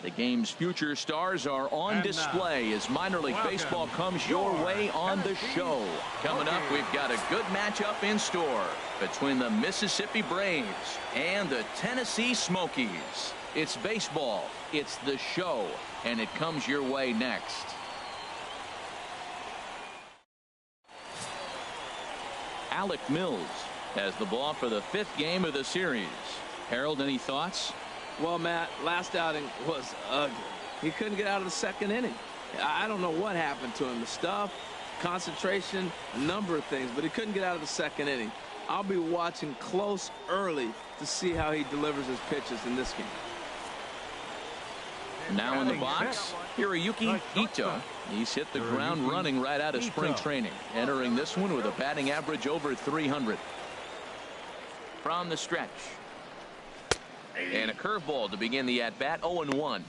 The game's future stars are on display as minor league baseball comes your way on the show. Coming up, we've got a good matchup in store between the Mississippi Braves and the Tennessee Smokies. It's baseball, it's the show, and it comes your way next. Alec Mills has the ball for the 5th game of the series. Harold, any thoughts? Well, Matt, last outing was ugly. He couldn't get out of the 2nd inning. I don't know what happened to him. The stuff, concentration, a number of things, but he couldn't get out of the 2nd inning. I'll be watching close early to see how he delivers his pitches in this game. Now in the box, Hiroyuki Ito. He's hit the ground running right out of spring training, entering this one with a batting average over 300. From the stretch. And a curveball to begin the at-bat, 0-1.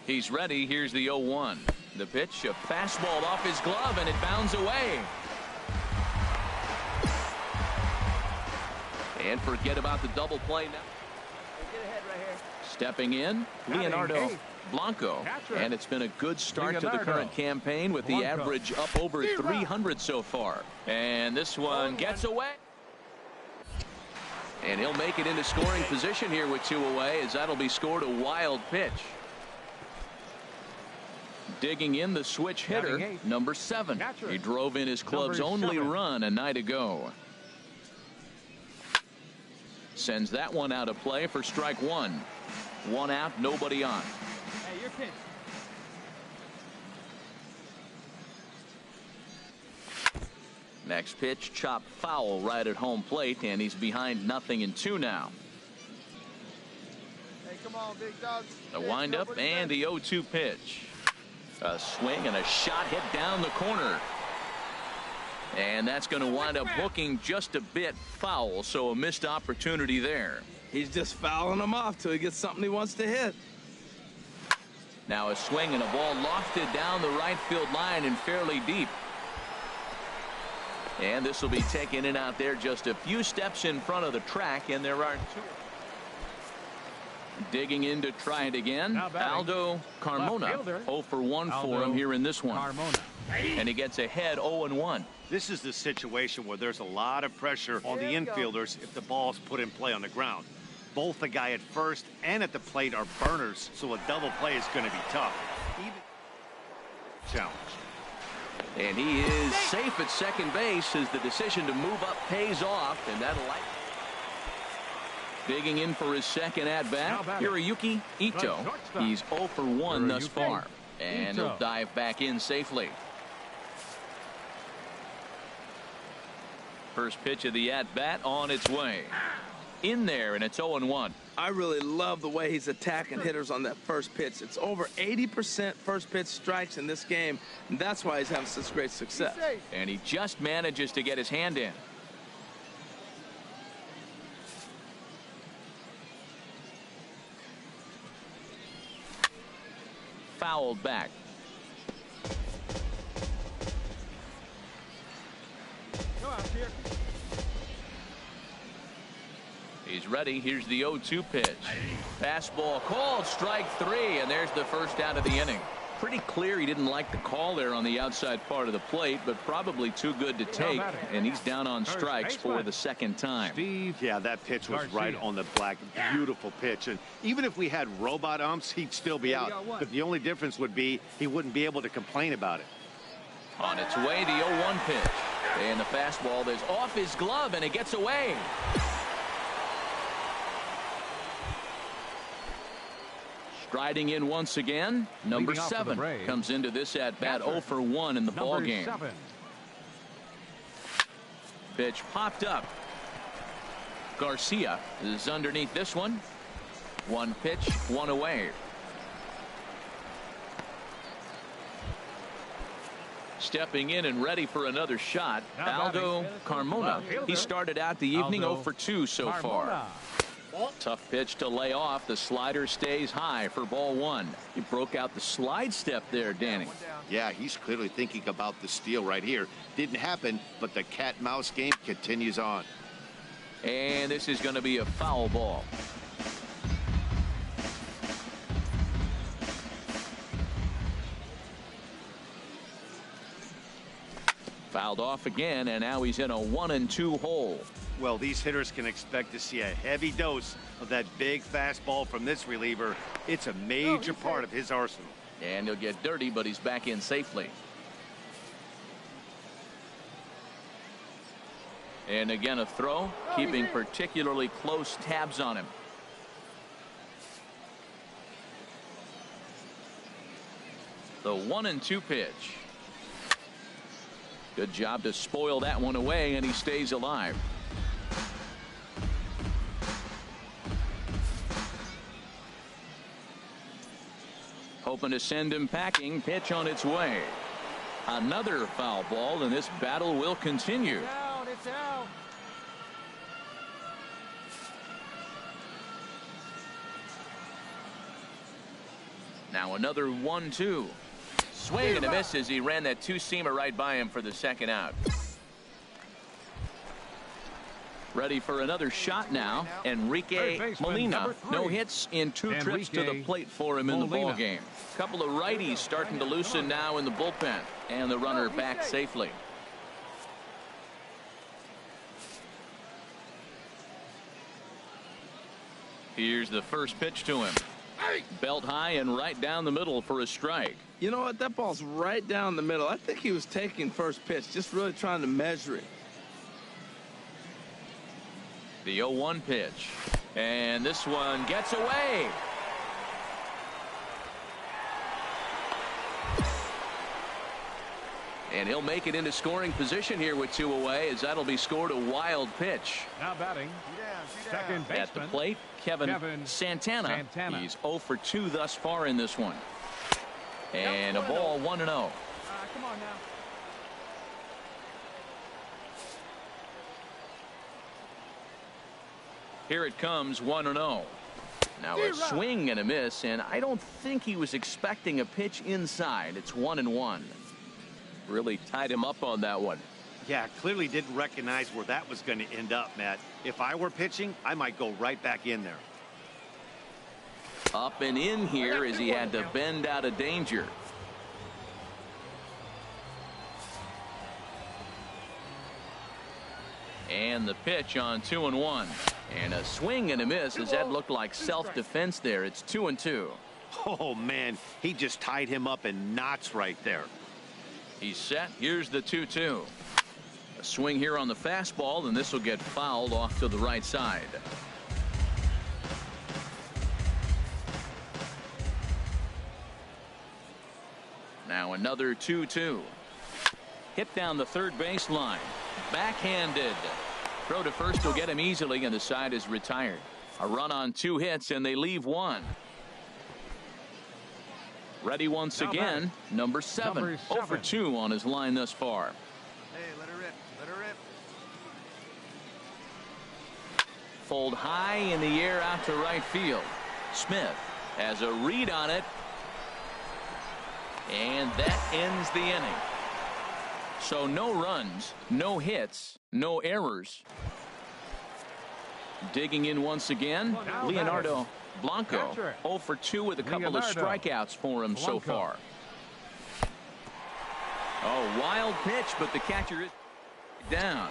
He's ready. Here's the 0-1. The pitch, a fastball off his glove, and it bounds away. And forget about the double play now. Get ahead right here. Stepping in, Leonardo Blanco, and it's been a good start to the current campaign with the average up over 300 so far. And this one gets away. And he'll make it into scoring position here with 2 away, as that'll be scored a wild pitch. Digging in the switch hitter, number 7. He drove in his club's only run a night ago. Sends that one out of play for strike 1. 1 out, nobody on. Hey, your pitch. Next pitch, chopped foul right at home plate, and he's behind 0-2 now. Hey, come on, big dog. The windup and the 0-2 pitch. A swing and a shot hit down the corner. And that's going to wind up hooking just a bit foul, so a missed opportunity there. He's just fouling him off till he gets something he wants to hit. Now a swing and a ball lofted down the right field line and fairly deep. And this will be taken in out there just a few steps in front of the track, and there are 2. Digging in to try it again, Aldo Carmona. 0 for 1 for him here in this one. And he gets ahead 0-1. This is the situation where there's a lot of pressure on the infielders if the ball's put in play on the ground. Both the guy at first and at the plate are burners, so a double play is going to be tough. Even challenge. And he is safe at second base as the decision to move up pays off, and that'll like. Digging in for his second at-bat, Hiroyuki Ito. He's 0 for 1 thus far, and he'll dive back in safely. First pitch of the at-bat on its way. In there, and it's 0-1. I really love the way he's attacking hitters on that first pitch. It's over 80% first pitch strikes in this game, and that's why he's having such great success. And he just manages to get his hand in. Fouled back. Go out here. He's ready. Here's the 0-2 pitch. Fastball called, strike 3, and there's the first out of the inning. Pretty clear he didn't like the call there on the outside part of the plate, but probably too good to take, and he's down on strikes for the 2nd time. Yeah, that pitch was right on the black. Beautiful pitch. And even if we had robot umps, he'd still be out. But the only difference would be he wouldn't be able to complain about it. On its way, the 0-1 pitch. And the fastball is off his glove, and it gets away. Striding in once again, number 7 comes into this at-bat 0 for 1 in the ball game. Pitch popped up. Garcia is underneath this one. 1 pitch, 1 away. Stepping in and ready for another shot, Aldo Carmona. He started out the evening 0 for 2 so far. Tough pitch to lay off. The slider stays high for ball one. He broke out the slide step there, Danny. Yeah, he's clearly thinking about the steal right here. Didn't happen, but the cat-mouse game continues on. And this is going to be a foul ball. Fouled off again, and now he's in a 1-2 hole. Well, these hitters can expect to see a heavy dose of that big fastball from this reliever. It's a major part of his arsenal. And he'll get dirty, but he's back in safely. And again, a throw, keeping particularly close tabs on him. The 1-2 pitch. Good job to spoil that one away, and he stays alive. Hoping to send him packing. Pitch on its way. Another foul ball, and this battle will continue. It's out. Now another 1-2. Swing and a miss as he ran that two-seamer right by him for the second out. Ready for another shot now. Enrique Molina. No hits in 2 trips to the plate for him in the ball game. Couple of righties starting to loosen now in the bullpen, and the runner back safely. Here's the first pitch to him. Belt high and right down the middle for a strike. You know what? That ball's right down the middle. I think he was taking first pitch, just really trying to measure it. The 0-1 pitch. And this one gets away. And he'll make it into scoring position here with 2 away, as that'll be scored a wild pitch. Now batting. Second baseman. At the plate, Kevin Santana. He's 0 for 2 thus far in this one. And a ball 1-0. Come on now. Here it comes, 1-0. Now a swing and a miss, and I don't think he was expecting a pitch inside. It's 1-1. Really tied him up on that one. Yeah, clearly didn't recognize where that was going to end up, Matt. If I were pitching, I might go right back in there. Up and in here as he had to bend out of danger. And the pitch on 2-1. And a swing and a miss as that looked like self-defense there. It's 2-2. Oh, man, he just tied him up in knots right there. He's set. Here's the 2-2. A swing here on the fastball, and this will get fouled off to the right side. Now another 2-2. Hit down the third baseline. Backhanded. Throw to first will get him easily, and the side is retired. A run on 2 hits, and they leave 1. Ready once again, number 7. 0 for 2 on his line thus far. Hey, let her rip. Let her rip. Fold high in the air out to right field. Smith has a read on it. And that ends the inning. So no runs, no hits, no errors. Digging in once again, Leonardo Blanco. 0 for 2 with a couple of strikeouts for him so far. Oh, wild pitch, but the catcher is down.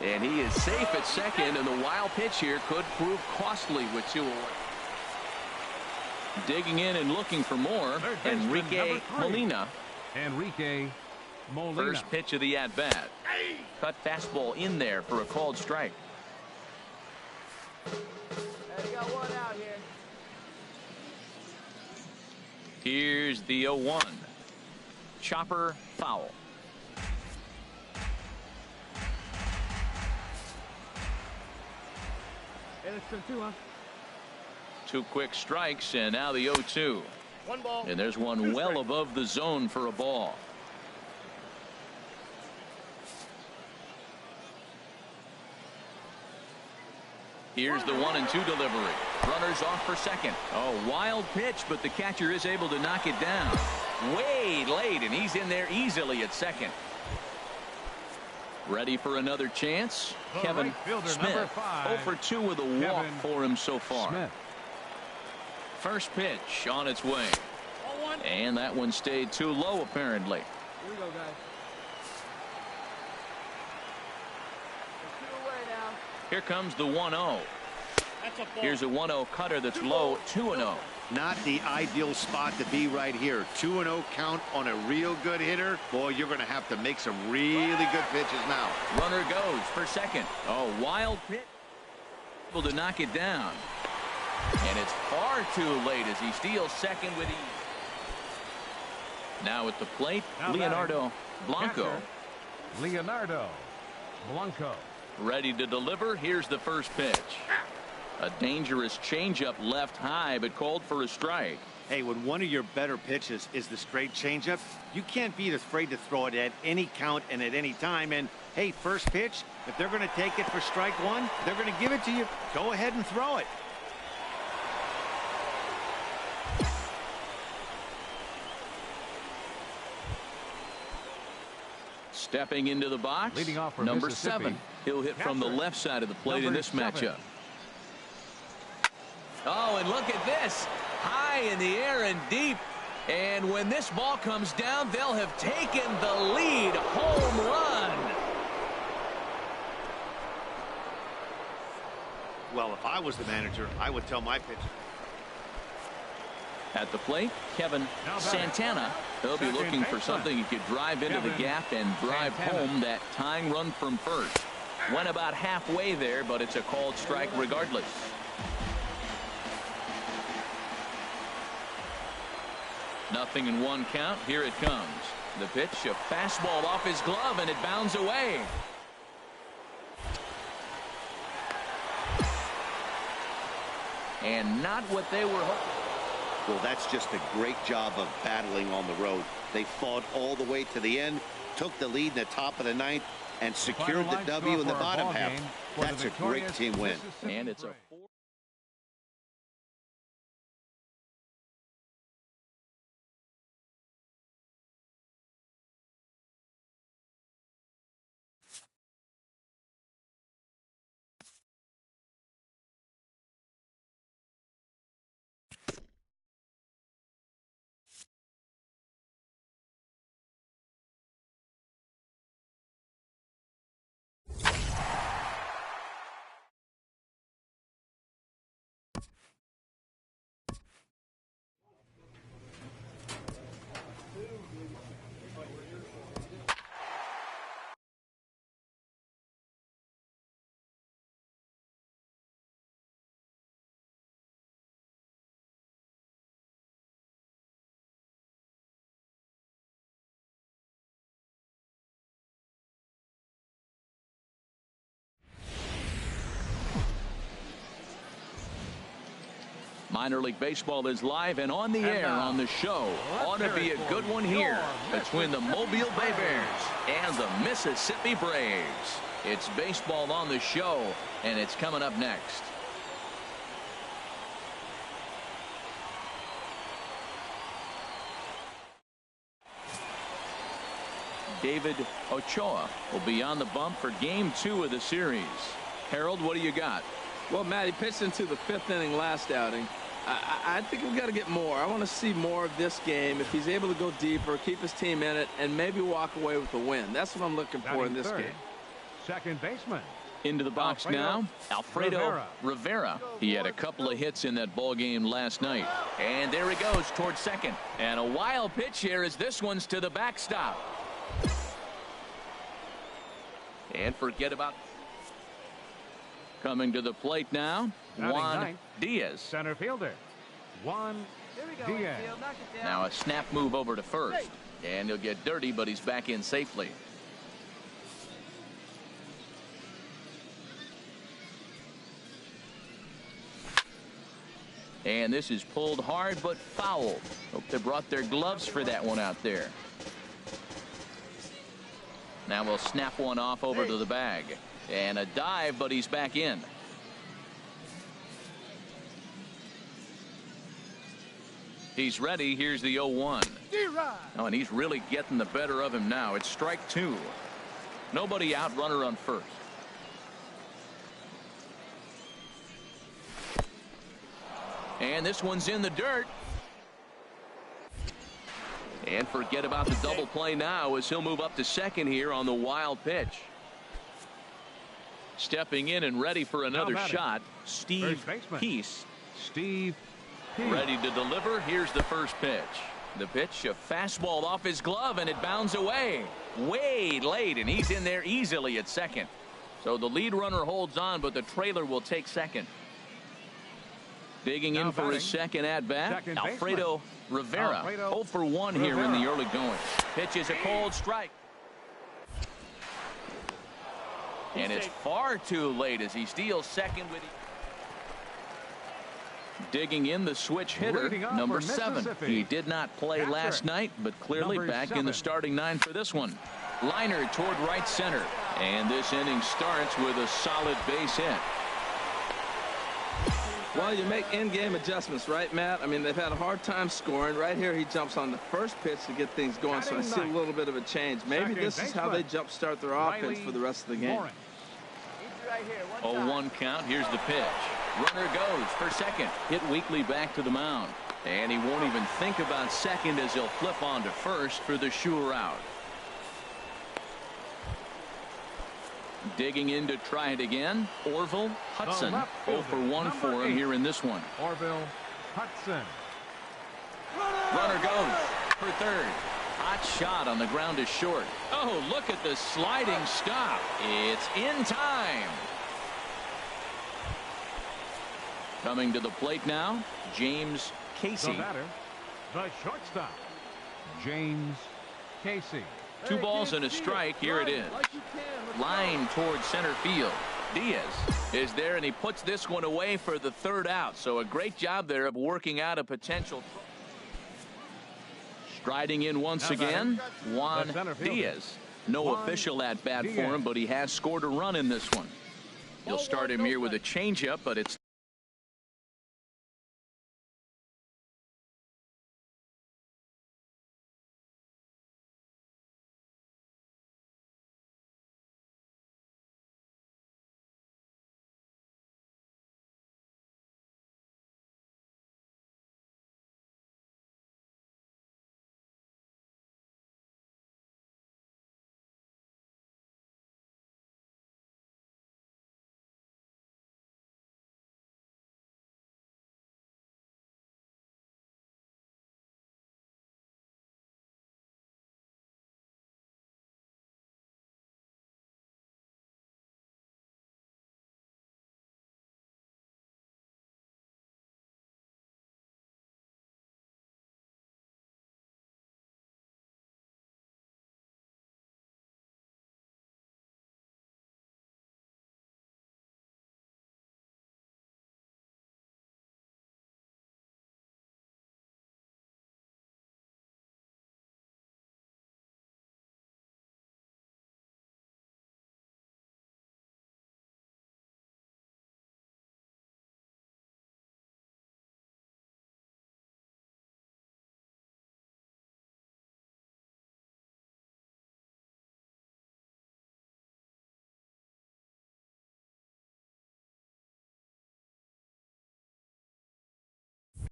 And he is safe at second, and the wild pitch here could prove costly with 2 away. Digging in and looking for more, Enrique Molina. First pitch of the at-bat. Cut fastball in there for a called strike. Hey, got one out here. Here's the 0-1. Chopper foul. Hey, let's go 2, huh? 2 quick strikes, and now the 0-2. 1 ball. And there's one well above the zone for a ball. Here's the 1-2 delivery. Runners off for second. Oh, wild pitch, but the catcher is able to knock it down. Way late, and he's in there easily at second. Ready for another chance. Kevin Smith, 0 for 2 with a walk for him so far. First pitch on its way. And that one stayed too low, apparently. Here we go, guys. Here comes the 1-0. Here's a 1-0 cutter that's low, 2-0. Not the ideal spot to be right here. 2-0 count on a real good hitter. Boy, you're going to have to make some really good pitches now. Runner goes for second. Oh, wild pitch. Able to knock it down. And it's far too late as he steals second with ease. Now at the plate, Leonardo Blanco. Leonardo Blanco. Ready to deliver. Here's the first pitch. A dangerous changeup left high, but called for a strike. Hey, when one of your better pitches is the straight changeup, you can't be afraid to throw it at any count and at any time. And hey, first pitch, if they're going to take it for strike one, they're going to give it to you. Go ahead and throw it. Stepping into the box, Leading off for number 7. He'll hit from the left side of the plate in this matchup. Oh, and look at this. High in the air and deep. And when this ball comes down, they'll have taken the lead. Home run. Well, if I was the manager, I would tell my pitcher. At the plate, Kevin Santana. He'll be looking for something he could drive into the gap and drive home that tying run from first. Went about halfway there, but it's a called strike regardless. Nothing in one count. Here it comes. The pitch, a fastball off his glove, and it bounds away. And not what they were hoping. Well, that's just a great job of battling on the road. They fought all the way to the end, took the lead in the top of the 9th, and secured the W in the bottom half. That's a great team win. And it's a 4. Minor League Baseball is live and on the air on the show. Ought to be a good one here between the Mobile Bay Bears and the Mississippi Braves. It's baseball on the show, and it's coming up next. David Ochoa will be on the bump for Game 2 of the series. Harold, what do you got? Well, Matt, he pitched into the 5th inning last outing. I think we've got to get more. I want to see more of this game. If he's able to go deeper, keep his team in it, and maybe walk away with a win. That's what I'm looking for in this game. Second baseman. Into the box now, Alfredo Rivera. He had a couple of hits in that ball game last night. And there he goes towards second. And a wild pitch here as this one's to the backstop. And forget about... Coming to the plate now, Juan Diaz. Center fielder, Juan Diaz. Now a snap move over to first. And he'll get dirty, but he's back in safely. And this is pulled hard but foul. Hope they brought their gloves for that one out there. Now we'll snap one off over to the bag. And a dive, but he's back in. He's ready. Here's the 0-1. Oh, and he's really getting the better of him now. It's strike 2. Nobody out, runner on first. And this one's in the dirt. And forget about the double play now as he'll move up to second here on the wild pitch. Stepping in and ready for another shot, Steve Peace. Steve Peace. Ready to deliver. Here's the first pitch. The pitch, a fastball off his glove, and it bounds away. Way late, and he's in there easily at second. So the lead runner holds on, but the trailer will take second. Digging in for his second at-bat, Alfredo Rivera. 0 for 1 here in the early going. Pitch is a cold strike. And it's far too late as he steals second with... Digging in the switch hitter, number 7. He did not play last night, but clearly back in the starting 9 for this one. Liner toward right center. And this inning starts with a solid base hit. Well, you make in-game adjustments, right, Matt? I mean, they've had a hard time scoring. Right here, he jumps on the first pitch to get things going, so I see a little bit of a change. Maybe this is how they jumpstart their offense for the rest of the game. 0-1 count. Here's the pitch. Runner goes for second. Hit weakly back to the mound. And he won't even think about second as he'll flip on to first for the sure out. Digging in to try it again, Orville Hudson. 0 for 1 for him here in this one. Orville Hudson. Runner goes for third. Hot shot on the ground is short. Oh, look at the sliding stop. It's in time. Coming to the plate now, James Casey. The batter, the shortstop, James Casey. 2 balls and a strike. Here it is. Line towards center field. Diaz is there, and he puts this one away for the third out. So a great job there of working out a potential. Striding in once again, Juan Diaz. No official at bat for him, but he has scored a run in this one. You'll start him here with a changeup, but it's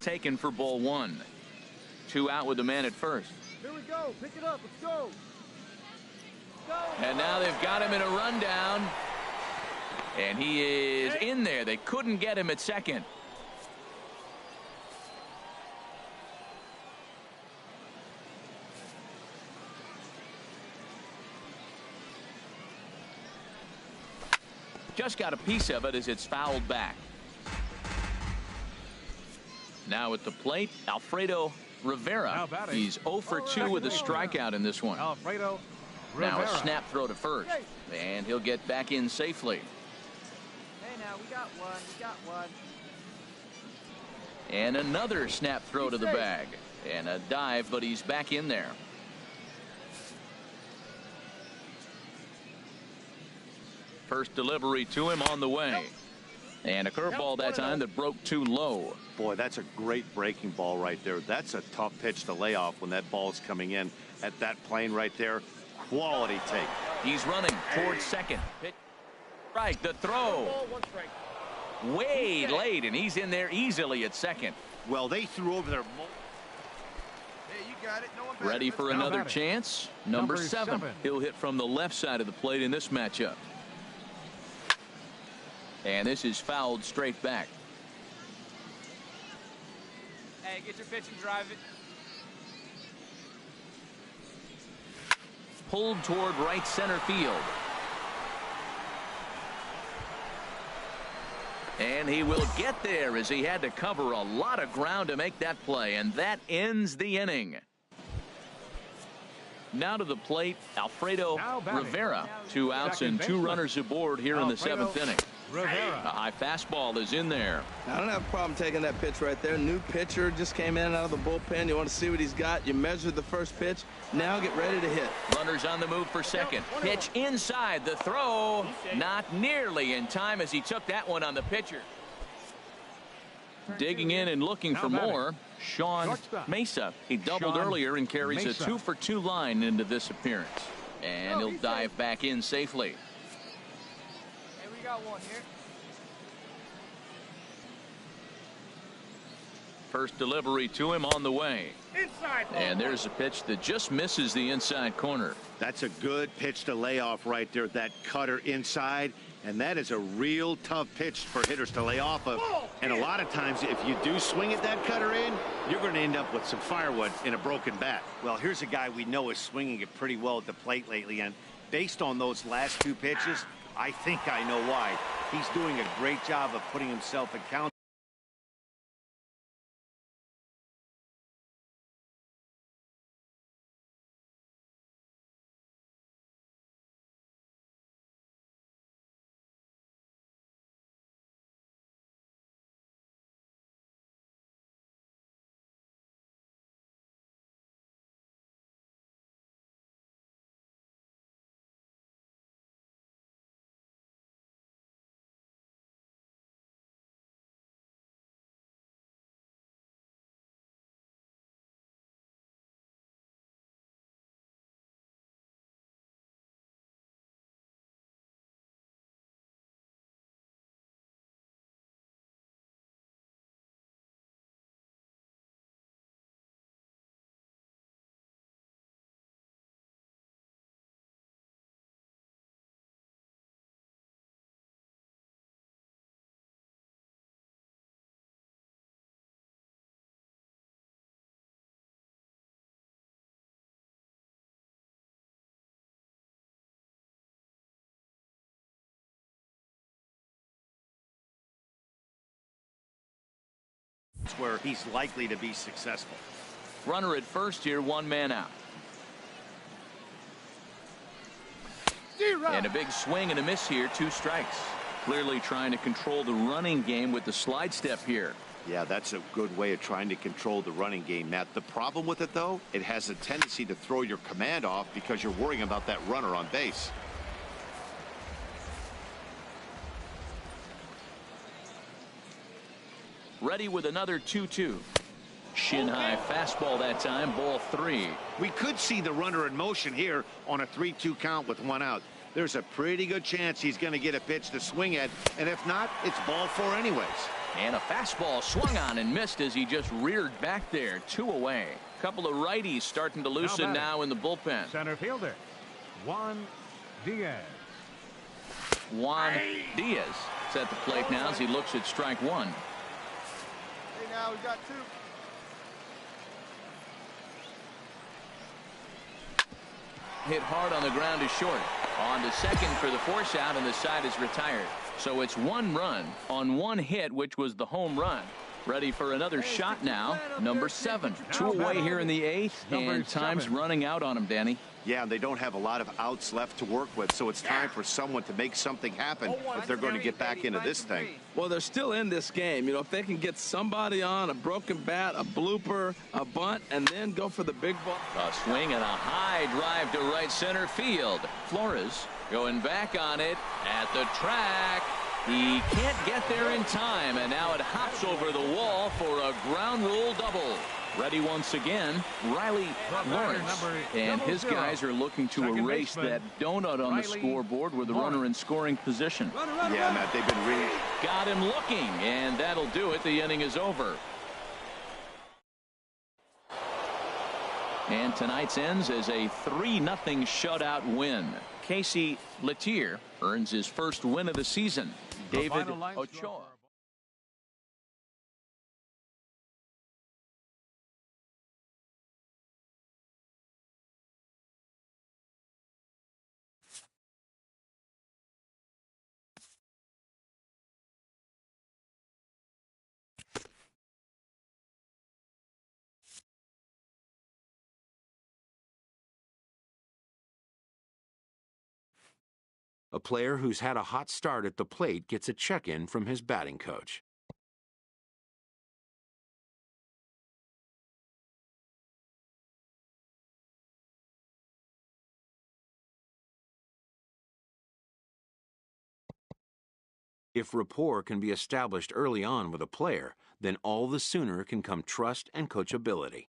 taken for ball 1. 2 out with the man at first. Here we go. Pick it up. Let's go. And now they've got him in a rundown. And he is in there. They couldn't get him at second. Just got a piece of it as it's fouled back. Now at the plate, Alfredo Rivera. He's 0 for 2 with a strikeout in this one. Alfredo Rivera. Now a snap throw to first. And he'll get back in safely. Hey, now we got one. We got one. And another snap throw to the bag. And a dive, but he's back in there. First delivery to him on the way. And a curveball that time that broke too low. Boy, that's a great breaking ball right there. That's a tough pitch to lay off when that ball's coming in at that plane right there. Quality take. He's running towards second. Pitch. Right, the throw. Way late, and he's in there easily at second. Well, they threw over their... Hey, you got it. No one Ready for another chance? Number 7. He'll hit from the left side of the plate in this matchup. And this is fouled straight back. Hey, get your pitch and drive it. Pulled toward right center field. And he will get there as he had to cover a lot of ground to make that play. And that ends the inning. Now to the plate, Alfredo Rivera. 2 outs and 2 runners aboard here in the 7th inning. Rivera. A high fastball is in there. I don't have a problem taking that pitch right there. New pitcher just came in out of the bullpen. You want to see what he's got. You measure the first pitch. Now get ready to hit. Runners on the move for second. Pitch inside. The throw not nearly in time as he took that one on the pitcher. Digging in and looking for more, Sean Mesa. He doubled earlier and carries a 2-for-2 line into this appearance. And he'll dive back in safely. Hey, we got one here. First delivery to him on the way. And there's a pitch that just misses the inside corner. That's a good pitch to lay off right there. That cutter inside. And that is a real tough pitch for hitters to lay off of. And a lot of times, if you do swing at that cutter in, you're going to end up with some firewood in a broken bat. Well, here's a guy we know is swinging it pretty well at the plate lately. And based on those last 2 pitches, I think I know why. He's doing a great job of putting himself in count. Where he's likely to be successful. Runner at first here, 1 man out. And a big swing and a miss here, 2 strikes. Clearly trying to control the running game with the slide step here. Yeah, that's a good way of trying to control the running game, Matt. The problem with it, though, it has a tendency to throw your command off because you're worrying about that runner on base. Ready with another 2-2. Shin high fastball that time, ball 3. We could see the runner in motion here on a 3-2 count with 1 out. There's a pretty good chance he's going to get a pitch to swing at, and if not, it's ball 4 anyways. And a fastball swung on and missed as he just reared back there, 2 away. Couple of righties starting to loosen now in the bullpen. Center fielder, Juan Diaz. Juan Diaz is at the plate now as he looks at strike 1. Hey, now we got 2. Hit hard on the ground is short. On to second for the force out, and the side is retired. So it's 1 run on 1 hit, which was the home run. Ready for another shot now. Number 7. 2 away here in the 8th, and time's running out on him, Danny. Yeah, and they don't have a lot of outs left to work with, so it's time for someone to make something happen if they're going to get back into this thing. Well, they're still in this game. You know, if they can get somebody on, a broken bat, a blooper, a bunt, and then go for the big ball. A swing and a high drive to right center field. Flores going back on it at the track. He can't get there in time, and now it hops over the wall for a ground rule double. Ready once again, Riley Lawrence, and his guys are looking to erase that donut on the scoreboard with the runner in scoring position. Yeah, Matt, they've been really... Got him looking, and that'll do it. The inning is over. And tonight's ends as a 3-0 shutout win. Casey Letier earns his first win of the season. David Ochoa. A player who's had a hot start at the plate gets a check-in from his batting coach. If rapport can be established early on with a player, then all the sooner can come trust and coachability.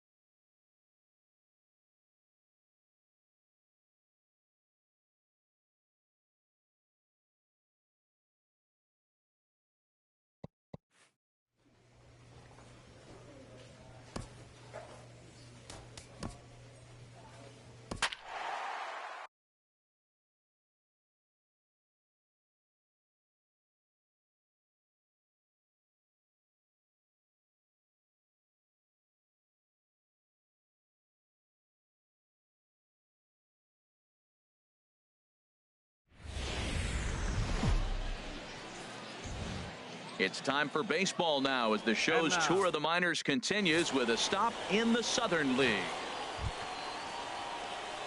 It's time for baseball now as the show's tour of the minors continues with a stop in the Southern League.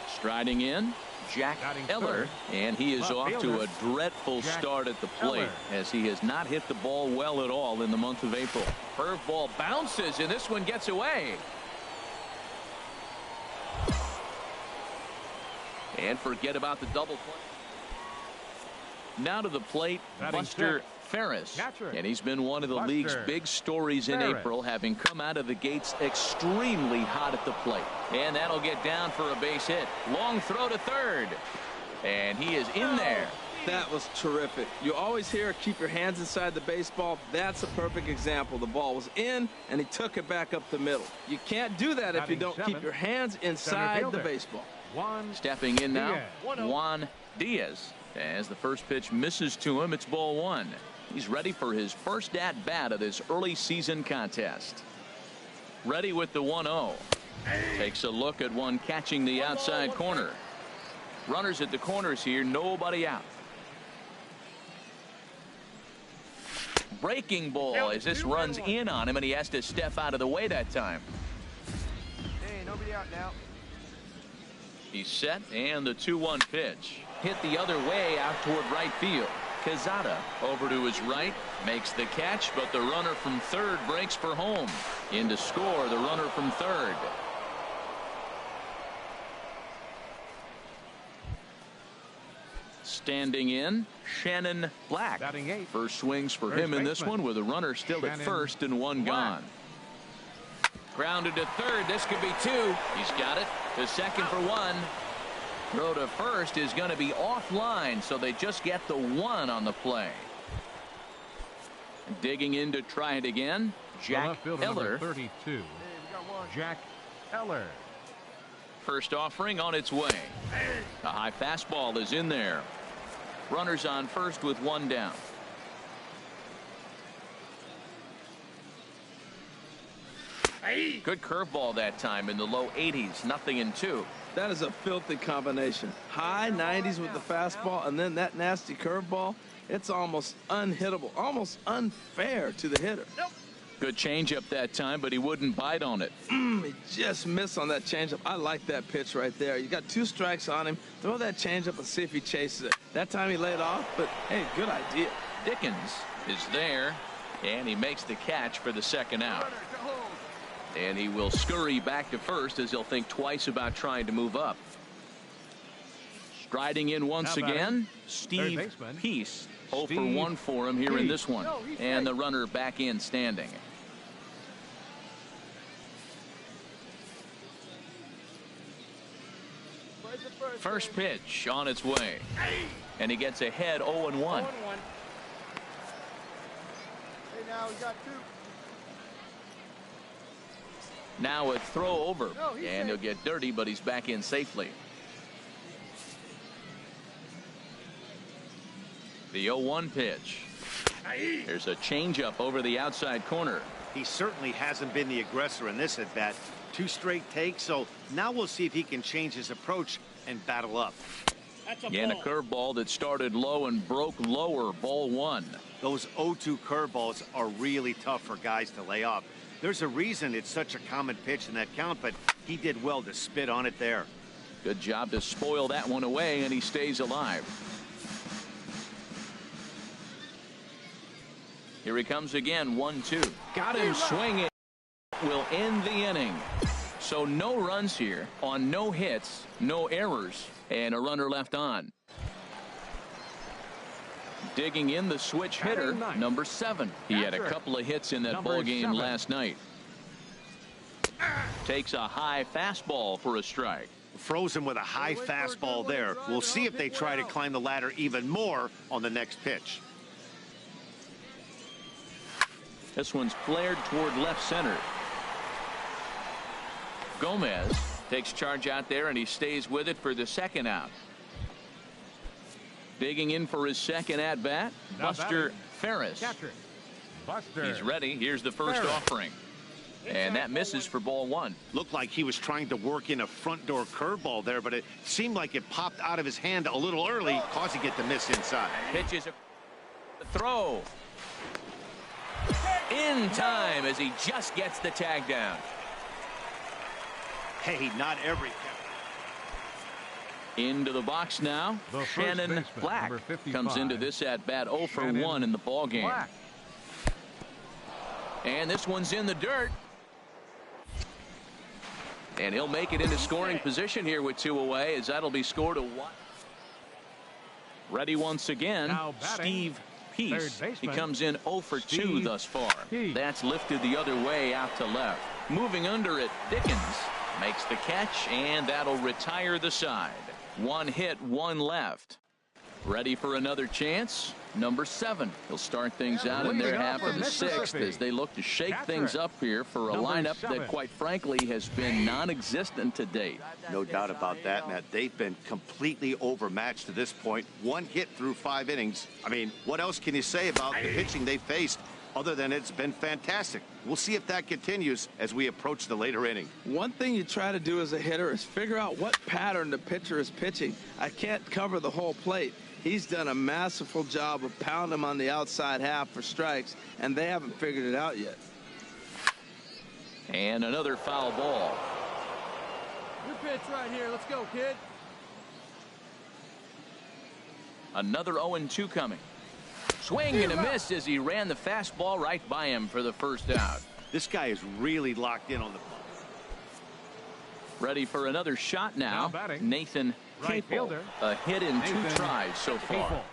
Striding in, Jack Eller, and he is off to a dreadful start at the plate as he has not hit the ball well at all in the month of April. Curveball bounces, and this one gets away. And forget about the double play. Now to the plate, Buster Ferris, and he's been one of the league's big stories in April, having come out of the gates extremely hot at the plate. And that'll get down for a base hit. Long throw to third, and he is in there. That was terrific. You always hear keep your hands inside the baseball. That's a perfect example. The ball was in, and he took it back up the middle. You can't do that if you don't keep your hands inside the baseball. Stepping in now, Juan Diaz. As the first pitch misses to him, it's ball one. He's ready for his first at-bat of this early season contest. Ready with the 1-0. Takes a look at one catching the outside corner. Runners at the corners here, nobody out. Breaking ball as this runs in on him, and he has to step out of the way that time. Hey, nobody out now. He's set, and the 2-1 pitch. Hit the other way out toward right field. Quezada over to his right, makes the catch, but the runner from third breaks for home. In to score the runner from third. Standing in, Shannon Black. First swings for him in this one with a runner still at first and one gone. Grounded to third. This could be two. He's got it. To second for one. Throw to first is going to be offline, so they just get the one on the play. Digging in to try it again, Jack Eller. 32. Jack Eller. First offering on its way. A high fastball is in there. Runners on first with one down. Good curveball that time in the low 80s, 0-2. That is a filthy combination. High 90s with the fastball, and then that nasty curveball. It's almost unhittable, almost unfair to the hitter. Good changeup that time, but he wouldn't bite on it. He just missed on that changeup. I like that pitch right there. You got 2 strikes on him. Throw that changeup and see if he chases it. That time he laid off, but hey, good idea. Dickens is there, and he makes the catch for the second out. And he will scurry back to first as he'll think twice about trying to move up. Striding in once again, Steve Peace. 0 for 1 for him here in this one. And the runner back in standing. First pitch on its way. And he gets ahead 0-1. Hey, now we got 2. Now a throw over. And he'll get dirty, but he's back in safely. The 0-1 pitch. There's a changeup over the outside corner. He certainly hasn't been the aggressor in this at bat. 2 straight takes, so now we'll see if he can change his approach and battle up. And a curveball that started low and broke lower. Ball 1. Those 0-2 curveballs are really tough for guys to lay off. There's a reason it's such a common pitch in that count, but he did well to spit on it there. Good job to spoil that one away, and he stays alive. Here he comes again, 1-2. Got him swinging. Will end the inning. So no runs here on no hits, no errors, and a runner left on. Digging in the switch hitter, number 7. He had a couple of hits in that ball game last night. Takes a high fastball for a strike. Frozen with a high fastball there. We'll see if they try to climb the ladder even more on the next pitch. This one's flared toward left center. Gomez takes charge out there, and he stays with it for the second out. Digging in for his second at bat, Buster Ferris. He's ready. Here's the first offering. And that misses for ball 1. Looked like he was trying to work in a front door curveball there, but it seemed like it popped out of his hand a little early, causing it to miss inside. Pitches a throw. In time as he just gets the tag down. Hey, not every. Into the box now. Shannon Black comes into this at bat 0 for 1 in the ball game. And this one's in the dirt. And he'll make it into scoring position here with 2 away, as that'll be scored a 1. Ready once again, Steve Peace. He comes in 0 for 2 thus far. That's lifted the other way out to left. Moving under it, Dickens makes the catch, and that'll retire the side. 1 hit, 1 left. Ready for another chance, number 7. He'll start things out in their half of the 6th as they look to shake things up here for a lineup that, quite frankly, has been non-existent to date. No doubt about that, Matt. They've been completely overmatched to this point. 1 hit through 5 innings. I mean, what else can you say about the pitching they faced other than it's been fantastic? We'll see if that continues as we approach the later inning. One thing you try to do as a hitter is figure out what pattern the pitcher is pitching. I can't cover the whole plate. He's done a masterful job of pounding him on the outside half for strikes, and they haven't figured it out yet. And another foul ball. Your pitch right here. Let's go, kid. Another 0-2 coming. Swing and a miss as he ran the fastball right by him for the first out. This guy is really locked in on the ball. Ready for another shot now. Nathan Right Capel. fielder. A hit in 2 tries so far.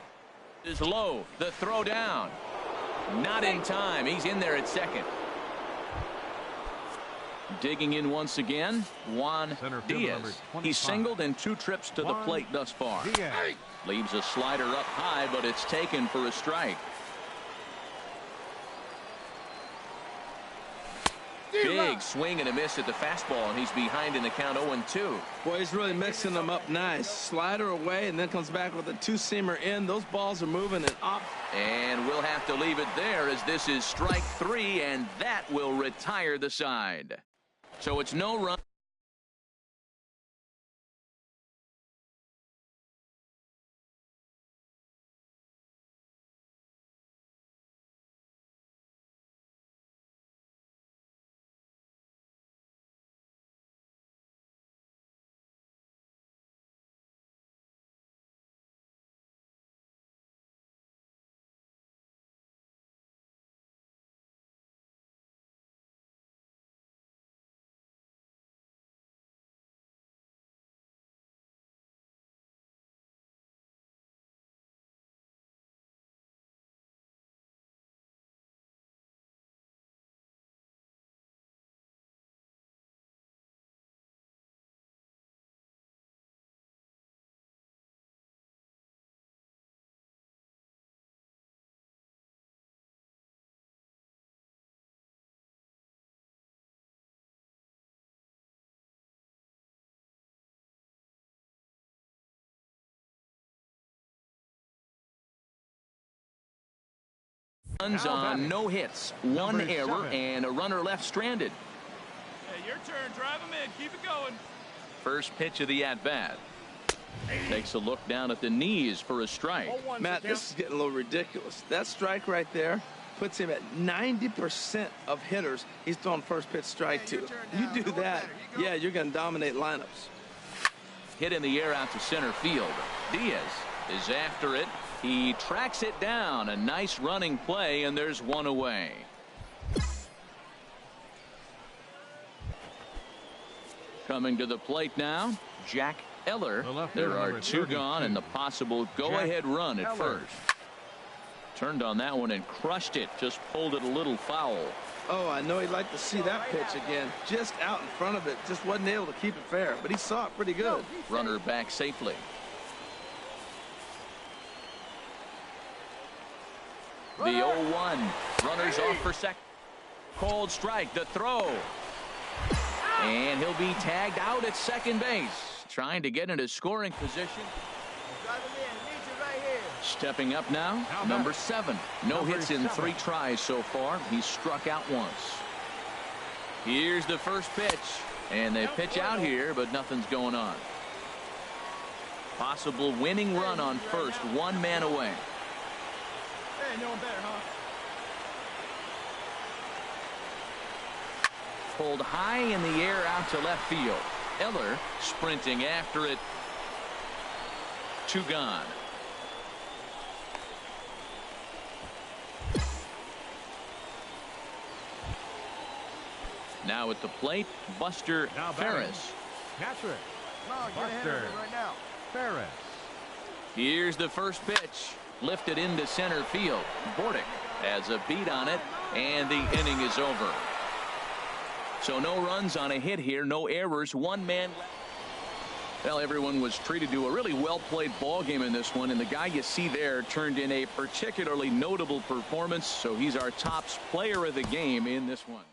Is low. The throw down. Not in time. He's in there at second. Digging in once again, Juan Diaz. He's singled in 2 trips to the plate thus far. Leaves a slider up high, but it's taken for a strike. Big swing and a miss at the fastball, and he's behind in the count 0-2. Boy, he's really mixing them up nice. Slider away, and then comes back with a 2-seamer in. Those balls are moving and up. And we'll have to leave it there, as this is strike 3, and that will retire the side. So it's no run. Runs on no hits, one error, and a runner left stranded. Hey, your turn. Drive him in. Keep it going. First pitch of the at-bat. Takes a look down at the knees for a strike. Matt, this is getting a little ridiculous. That strike right there puts him at 90% of hitters he's thrown first pitch strike to. You do that, yeah, you're going to dominate lineups. Hit in the air out to center field. Diaz is after it. He tracks it down. A nice running play, and there's one away. Coming to the plate now, Jack Eller. There are two gone and the possible go-ahead run at first. Turned on that one and crushed it. Just pulled it a little foul. Oh, I know he'd like to see that pitch again. Just out in front of it. Just wasn't able to keep it fair, but he saw it pretty good. Runner back safely. The 0-1. Runners off for second. Called strike. The throw. And he'll be tagged out at second base. Trying to get into scoring position. Stepping up now, number 7. No hits in 3 tries so far. He's struck out once. Here's the first pitch. And they pitch out here, but nothing's going on. Possible winning run on first. 1 man away. Hey, no one better, huh? Pulled high in the air out to left field. Eller sprinting after it. 2 gone. Now at the plate, Buster Ferris. Catcher. Come on, get ahead of it right now. Ferris. Here's the first pitch. Lifted into center field. Bordick has a beat on it, and the inning is over. So no runs on a hit here, no errors, 1 man left. Well, everyone was treated to a really well-played ball game in this one, and the guy you see there turned in a particularly notable performance, so he's our top player of the game in this one.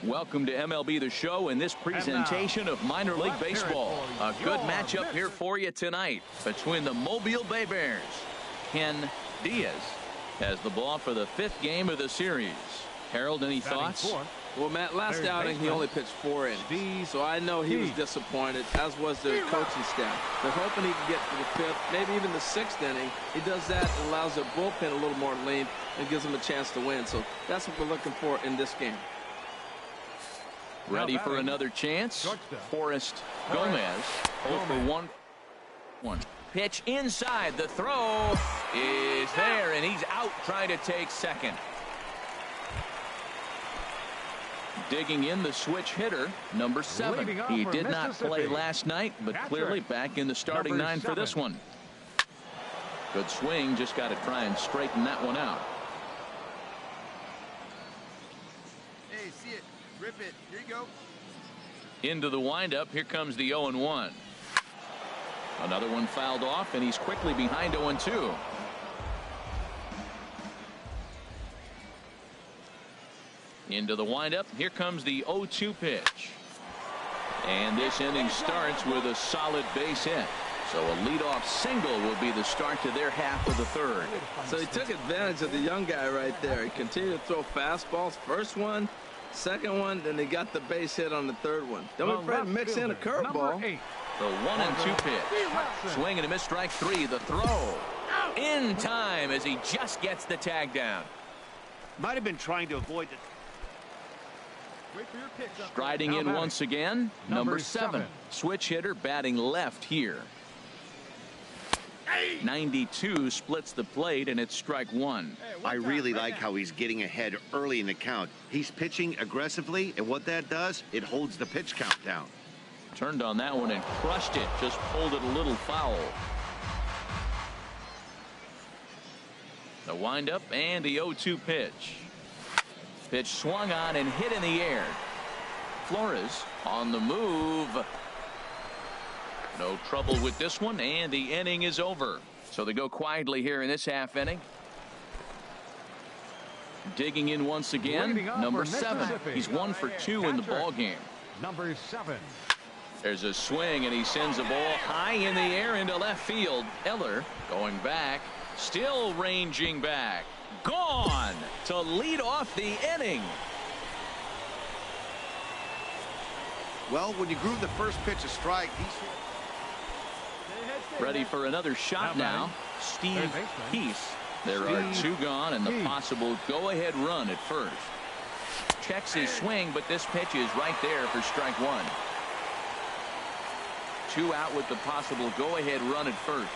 Welcome to MLB The Show and this presentation of minor league baseball. A good matchup here for you tonight between the Mobile Bay Bears. Ken Diaz has the ball for the 5th game of the series. Harold, any thoughts? Well, Matt, last outing he only pitched 4 innings, so I know he was disappointed, as was the coaching staff. They're hoping he can get to the 5th, maybe even the 6th inning. He does that and allows their bullpen a little more lean and gives them a chance to win. So that's what we're looking for in this game. Ready for another chance? Forrest Gomez, 0 for 1. Pitch inside. The throw is there, and he's out trying to take second. Digging in the switch hitter, number 7. He did not play last night, but clearly back in the starting 9 for this one. Good swing, just got to try and straighten that one out. Hey, see it. Rip it. Here you go. Into the windup. Here comes the 0-1. Another one fouled off, and he's quickly behind 0-2. Into the windup. Here comes the 0-2 pitch. And this inning starts with a solid base hit. So a leadoff single will be the start to their half of the 3rd. So he took advantage of the young guy right there. He continued to throw fastballs. First one, second one, then they got the base hit on the 3rd one. Don't be afraid to mix in a curveball. The 1-2 pitch. Swing and a miss, strike 3. The throw in time as he just gets the tag down. Might have been trying to avoid the... Striding in once again, number 7. Switch hitter batting left here. 92 splits the plate, and it's strike 1. I really like how he's getting ahead early in the count. He's pitching aggressively, and what that does, it holds the pitch count down. Turned on that one and crushed it. Just pulled it a little foul. The windup and the 0-2 pitch. Pitch swung on and hit in the air. Flores on the move. No trouble with this one, and the inning is over. So they go quietly here in this half inning. Digging in once again, number 7. He's 1 for 2 in the ball game. Number 7. There's a swing, and he sends the ball high in the air into left field. Eller going back, still ranging back. Gone to lead off the inning. Well, when you groove the first pitch a strike, Ready for another shot now. Steve Peace. There are 2 gone and the possible go-ahead run at first. Checks his swing, but this pitch is right there for strike 1. 2 out with the possible go-ahead run at first.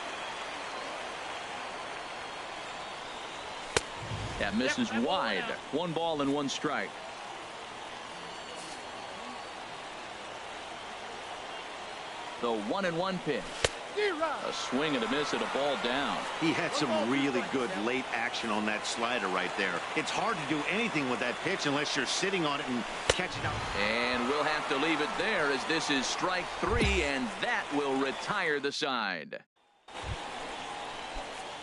That misses wide. 1 ball and 1 strike. The 1-1 pitch. A swing and a miss and a ball down. He had some really good late action on that slider right there. It's hard to do anything with that pitch unless you're sitting on it and catching up. And we'll have to leave it there as this is strike 3, and that will retire the side.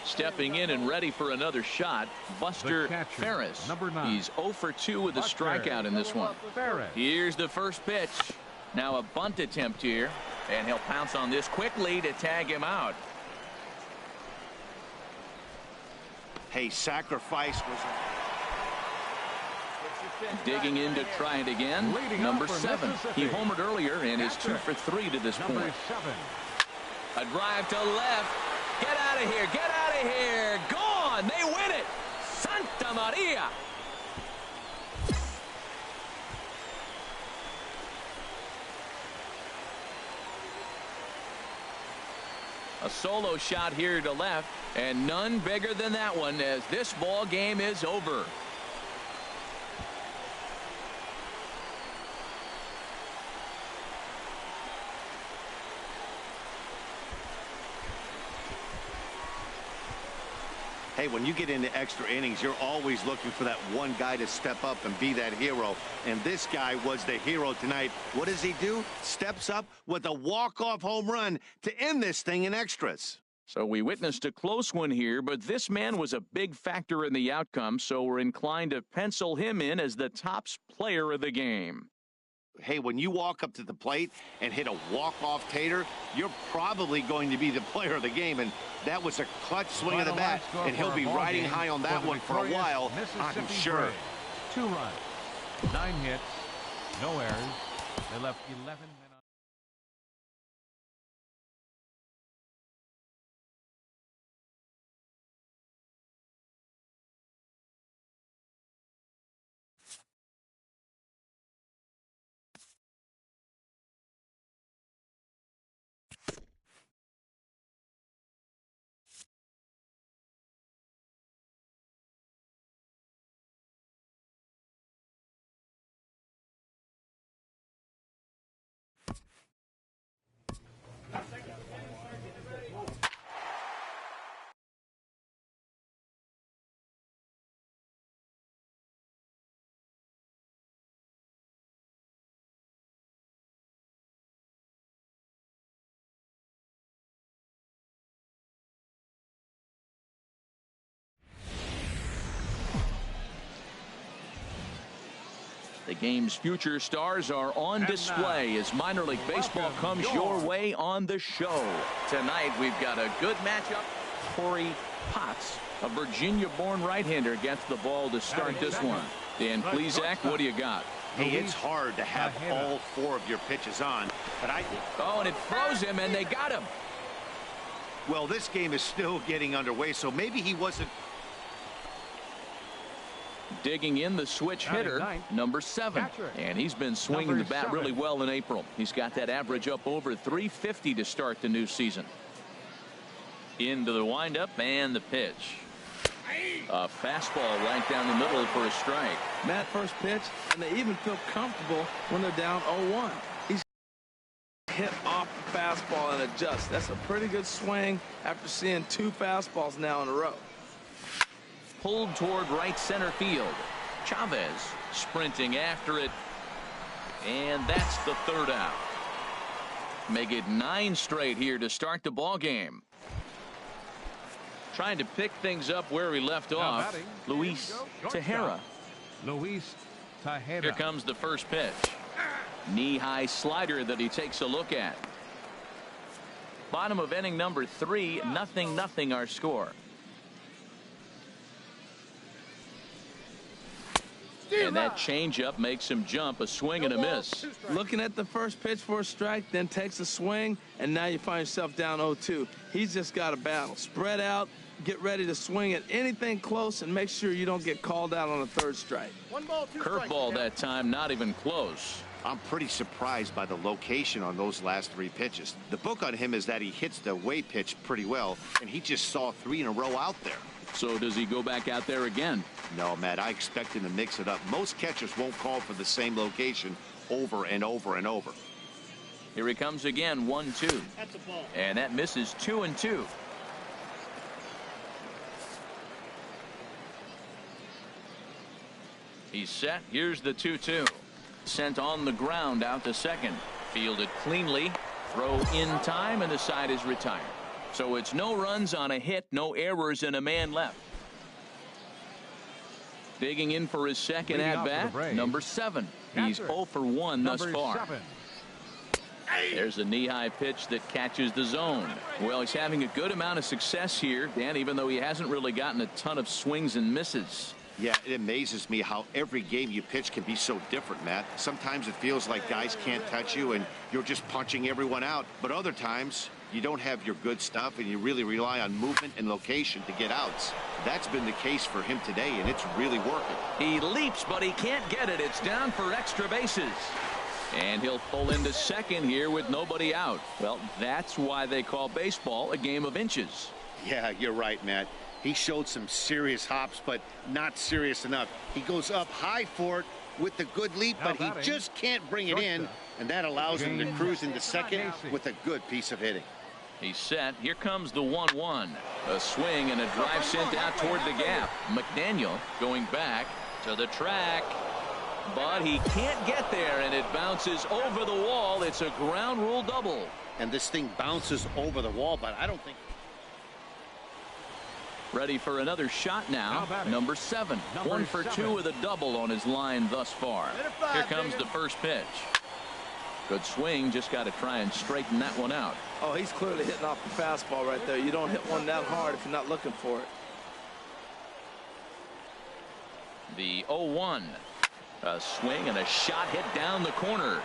Stepping in and ready for another shot, Buster Ferris. Number 9. He's 0 for 2 with a strikeout in this one. Here's the first pitch. Now a bunt attempt here, and he'll pounce on this quickly to tag him out. Hey, sacrifice was... Digging in to try it again, number 7. He homered earlier and is 2 for 3 to this point. A drive to left. Get out of here. Get out of here. Gone. They win it. Santa Maria. A solo shot here to left, and none bigger than that one as this ball game is over. Hey, when you get into extra innings, you're always looking for that one guy to step up and be that hero. And this guy was the hero tonight. What does he do? Steps up with a walk-off home run to end this thing in extras. So we witnessed a close one here, but this man was a big factor in the outcome, so we're inclined to pencil him in as the top player of the game. Hey, when you walk up to the plate and hit a walk-off tater, you're probably going to be the player of the game, and that was a clutch swing of the bat, and he'll be riding high on that one for a while, I'm sure. 2 runs, 9 hits, no errors. They left 11 men on. The game's future stars are on display as minor league baseball comes your way on the show. Tonight, we've got a good matchup. Corey Potts, a Virginia-born right-hander, gets the ball to start this one. Dan Plesac, what do you got? Hey, it's hard to have all 4 of your pitches on, but I think... Oh, and it froze him, and they got him. Well, this game is still getting underway, so maybe he wasn't... Digging in the switch hitter, number 7. And he's been swinging the bat really well in April. He's got that average up over 350 to start the new season. Into the windup and the pitch. A fastball right down the middle for a strike. Matt, first pitch, and they even feel comfortable when they're down 0-1. He's hit off the fastball and adjust. That's a pretty good swing after seeing 2 fastballs now in a row. Pulled toward right center field. Chavez sprinting after it. And that's the 3rd out. Make it 9 straight here to start the ball game. Trying to pick things up where we left off. Luis Tejera. Here comes the first pitch. Knee-high slider that he takes a look at. Bottom of inning number 3, 0-0 our score. And that changeup makes him jump, a swing and a miss. Looking at the first pitch for a strike, then takes a swing, and now you find yourself down 0-2. He's just got a battle. Spread out, get ready to swing at anything close, and make sure you don't get called out on a 3rd strike. Curveball that time, not even close. I'm pretty surprised by the location on those last 3 pitches. The book on him is that he hits the away pitch pretty well, and he just saw 3 in a row out there. So does he go back out there again? No, Matt, I expect him to mix it up. Most catchers won't call for the same location over and over and over. Here he comes again, 1-2. That's a ball. And that misses 2-2. He's set. Here's the 2-2. Sent on the ground out to second. Fielded cleanly. Throw in time, and the side is retired. So it's no runs on a hit, no errors, and a man left. Digging in for his second at-bat, number 7. He's 0 for 1 thus far. There's a knee-high pitch that catches the zone. Well, he's having a good amount of success here, Dan, even though he hasn't really gotten a ton of swings and misses. Yeah, it amazes me how every game you pitch can be so different, Matt. Sometimes it feels like guys can't touch you and you're just punching everyone out. But other times, you don't have your good stuff and you really rely on movement and location to get outs. That's been the case for him today, and it's really working. He leaps, but he can't get it. It's down for extra bases. And he'll pull into second here with nobody out. Well, that's why they call baseball a game of inches. Yeah, you're right, Matt. He showed some serious hops, but not serious enough. He goes up high for it with a good leap, but he just can't bring it in, and that allows him to cruise into second with a good piece of hitting. He's set. Here comes the 1-1. A swing and a drive sent out toward the gap. McDaniel going back to the track, but he can't get there, and it bounces over the wall. It's a ground rule double. And this thing bounces over the wall, but I don't think... Ready for another shot now. Number 7. 1 for 2 with a double on his line thus far. Here comes the first pitch. Good swing. Just got to try and straighten that one out. Oh, he's clearly hitting off the fastball right there. You don't hit one that hard if you're not looking for it. The 0-1. A swing and a shot hit down the corner.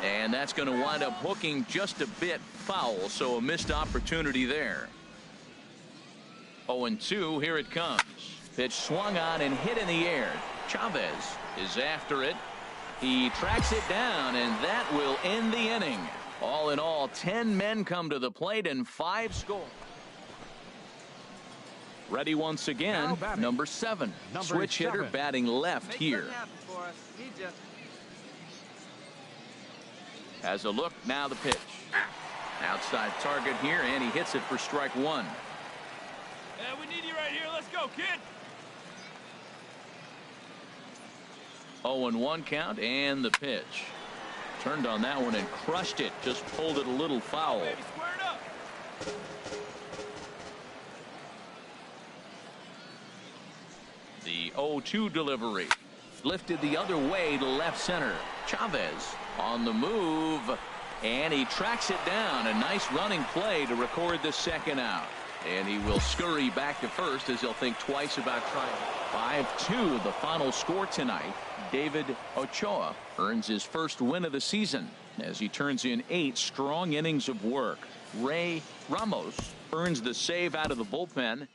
And that's going to wind up hooking just a bit foul, so a missed opportunity there. 0-2, here it comes. Pitch swung on and hit in the air. Chavez is after it. He tracks it down, and that will end the inning. All in all, 10 men come to the plate and 5 score. Ready once again, number 7. Switch hitter batting left here. Has a look, now the pitch. Outside target here, and he hits it for strike 1. Yeah, we need you right here. Let's go, kid. 0-1 count, and the pitch. Turned on that one and crushed it. Just pulled it a little foul. Baby, square it up. The 0-2 delivery. Lifted the other way to left center. Chavez on the move, and he tracks it down. A nice running play to record the second out. And he will scurry back to first as he'll think twice about trying. 5-2 the final score tonight. David Ochoa earns his first win of the season as he turns in 8 strong innings of work. Ray Ramos earns the save out of the bullpen.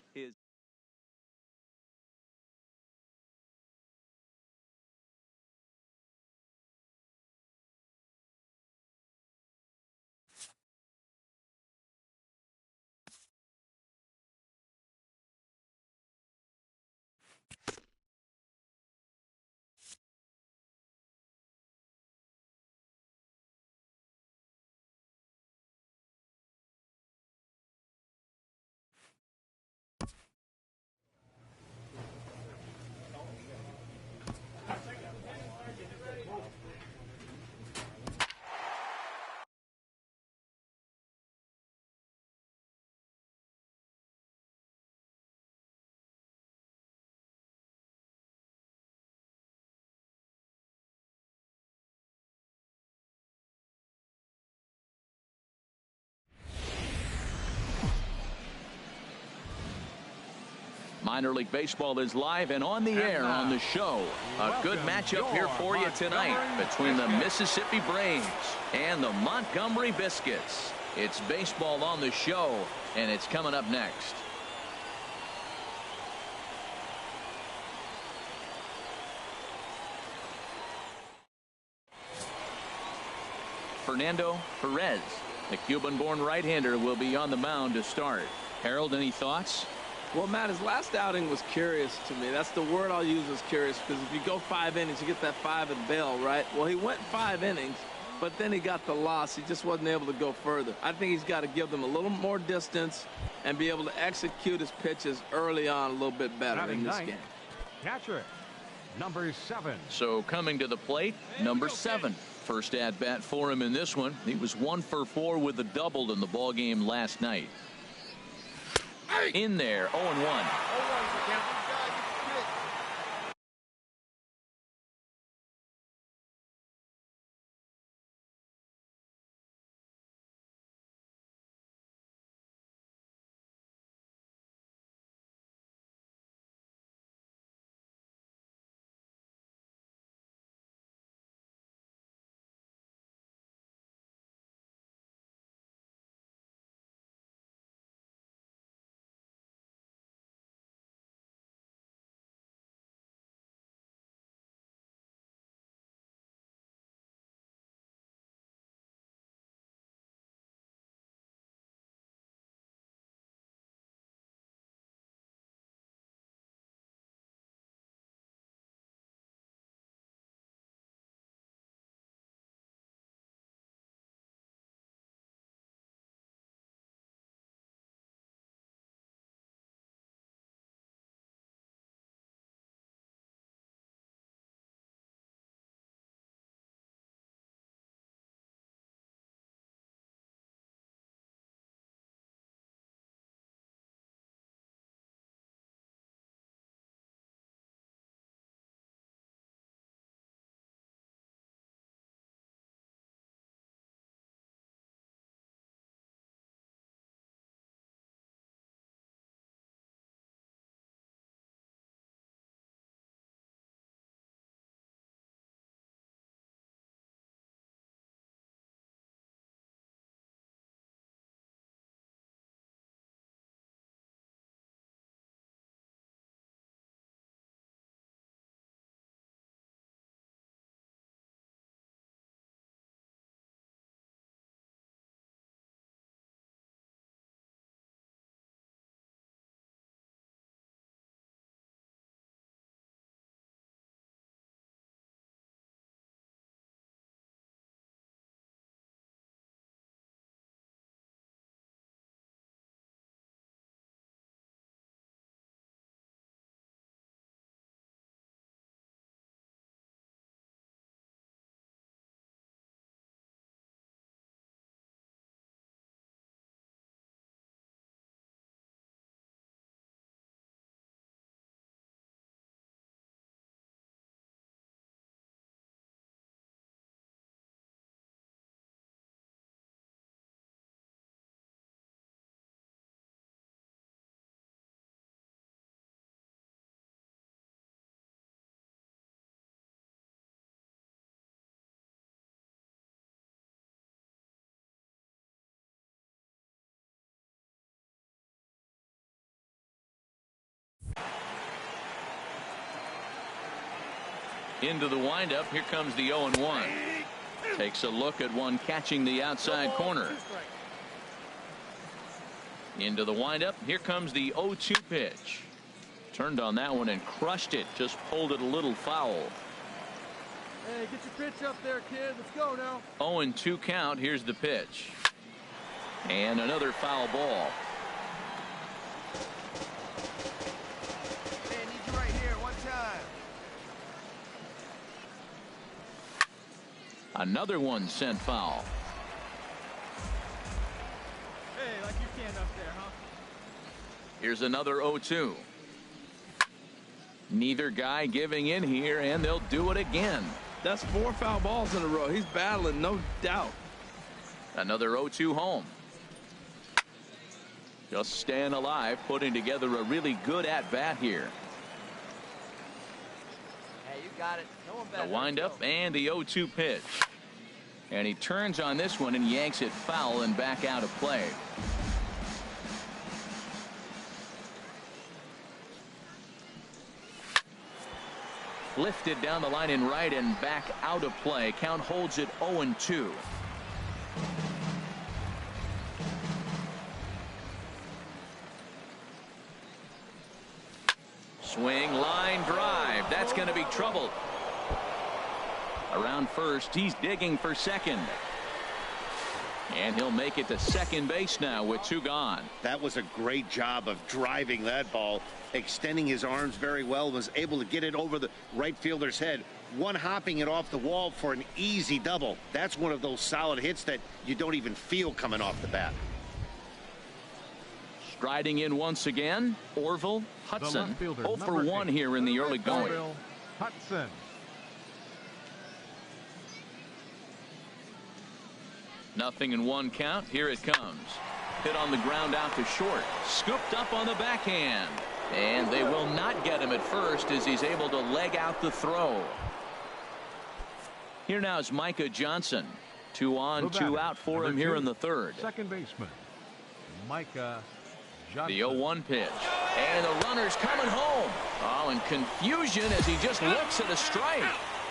Minor League Baseball is live and on the air on the show. A good matchup here for you tonight between the Mississippi Braves and the Montgomery Biscuits. It's baseball on the show, and it's coming up next. Fernando Perez, the Cuban-born right-hander, will be on the mound to start. Harold, any thoughts? Well, Matt, his last outing was curious to me. That's the word I'll use, is curious, because if you go 5 innings, you get that 5 and bail, right? Well, he went 5 innings, but then he got the loss. He just wasn't able to go further. I think he's got to give them a little more distance and be able to execute his pitches early on a little bit better in this game. Catcher, number 7. So coming to the plate, number 7. First at bat for him in this one. He was 1 for 4 with a double in the ball game last night. In there, 0-1. Into the windup. Here comes the 0-1. Takes a look at one catching the outside corner. Into the windup. Here comes the 0-2 pitch. Turned on that one and crushed it. Just pulled it a little foul. Hey, get your pitch up there, kid. Let's go now. 0-2 count. Here's the pitch. And another foul ball. Hey, I need you right here, one time. Another one sent foul. Hey, like you stand up there, huh? Here's another 0-2. Neither guy giving in here, and they'll do it again. That's 4 foul balls in a row. He's battling, no doubt. Another 0-2 home. Just staying alive, putting together a really good at-bat here. Hey, you got it. No one better. The windup and the 0-2 pitch. And he turns on this one and yanks it foul and back out of play. Lifted down the line in right and back out of play. Count holds it 0-2. Swing, line drive. That's going to be trouble. Around first, he's digging for second. And he'll make it to second base now with 2 gone. That was a great job of driving that ball, extending his arms very well, was able to get it over the right fielder's head, one hopping it off the wall for an easy double. That's one of those solid hits that you don't even feel coming off the bat. Striding in once again, Orville Hudson. 0 for 1 here in the early going. Hudson. Nothing in 1 count. Here it comes. Hit on the ground out to short. Scooped up on the backhand. And they will not get him at first as he's able to leg out the throw. Here now is Micah Johnson. 2 on, 2 out for him here in the third. Second baseman, Micah Johnson. The 0-1 pitch. And the runner's coming home. Oh, and confusion as he just looks at a strike.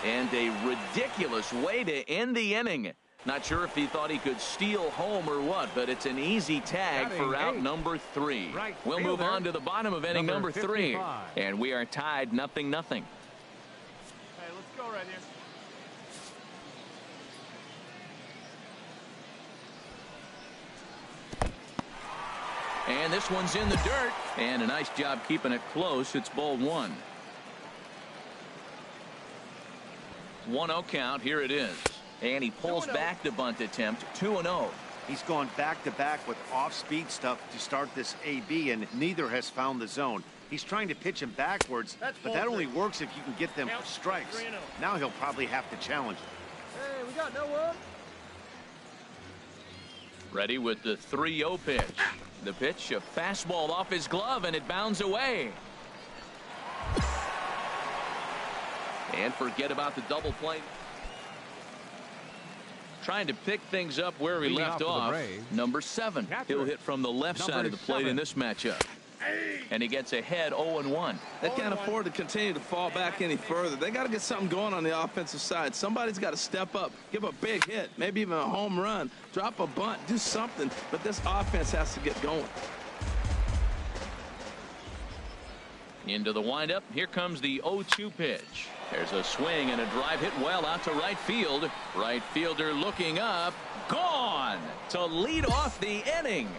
And a ridiculous way to end the inning. Not sure if he thought he could steal home or what, but it's an easy tag for out number 3. We'll move on to the bottom of inning number 3. And we are tied 0-0. Hey, let's go right here. And this one's in the dirt. And a nice job keeping it close. It's ball 1. 1-0 count. Here it is. And he pulls back the bunt attempt. 2-0. He's gone back-to-back with off-speed stuff to start this AB, and neither has found the zone. He's trying to pitch him backwards, but that only works if you can get them for strikes. Now he'll probably have to challenge it. Hey, we got no one. Ready with the 3-0 pitch. The pitch, a fastball off his glove, and it bounds away. And forget about the double play. Trying to pick things up where he left off. Number 7. He'll hit from the left side of the plate in this matchup. And he gets ahead 0-1. They can't afford to continue to fall back any further. They got to get something going on the offensive side. Somebody's got to step up, give a big hit, maybe even a home run, drop a bunt, do something. But this offense has to get going. Into the windup. Here comes the 0-2 pitch. There's a swing and a drive hit well out to right field. Right fielder looking up. Gone to lead off the inning.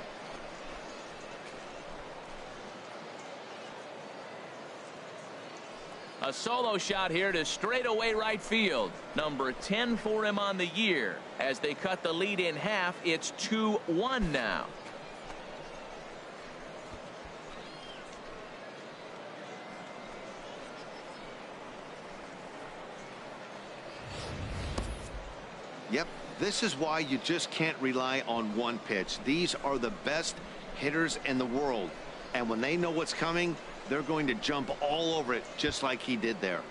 A solo shot here to straightaway right field. Number 10 for him on the year. As they cut the lead in half, it's 2-1 now. Yep, this is why you just can't rely on one pitch. These are the best hitters in the world. And when they know what's coming, they're going to jump all over it just like he did there.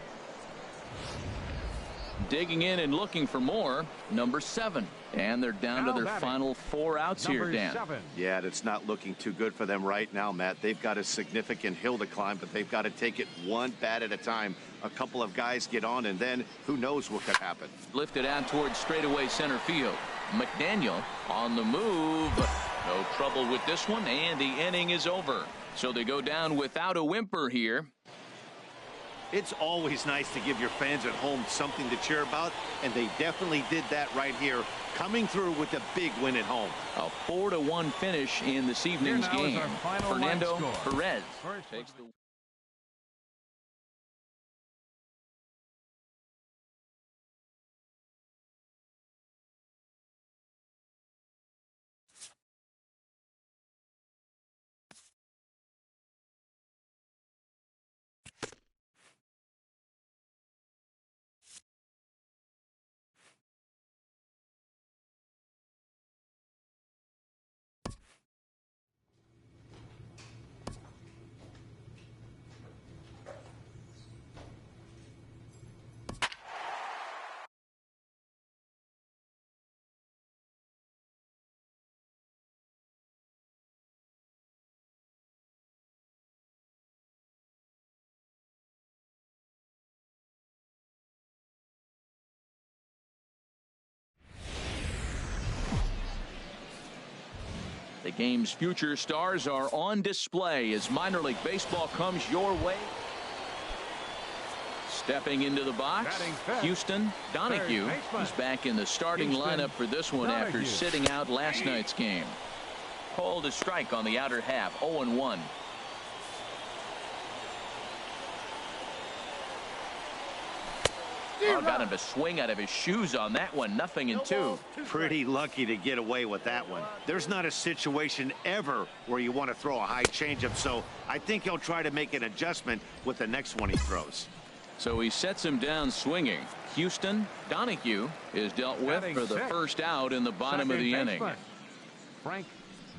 Digging in and looking for more, number 7. And they're down to their final 4 outs here, Dan. Yeah, it's not looking too good for them right now, Matt. They've got a significant hill to climb, but they've got to take it one bat at a time. A couple of guys get on, and then who knows what could happen. Lifted out towards straightaway center field. McDaniel on the move. No trouble with this one, and the inning is over. So they go down without a whimper here. It's always nice to give your fans at home something to cheer about, and they definitely did that right here, coming through with a big win at home. A 4-1 finish in this evening's game. Fernando Perez takes the... The game's future stars are on display as minor league baseball comes your way. Stepping into the box, Houston Donahue is back in the starting lineup for this one after sitting out last night's game. Called a strike on the outer half, 0-1. Got him to swing out of his shoes on that one. 0-2. Pretty lucky to get away with that one. There's not a situation ever where you want to throw a high changeup, so I think he'll try to make an adjustment with the next one he throws. So he sets him down swinging. Houston Donahue is dealt with for the first out in the bottom of the inning. Frank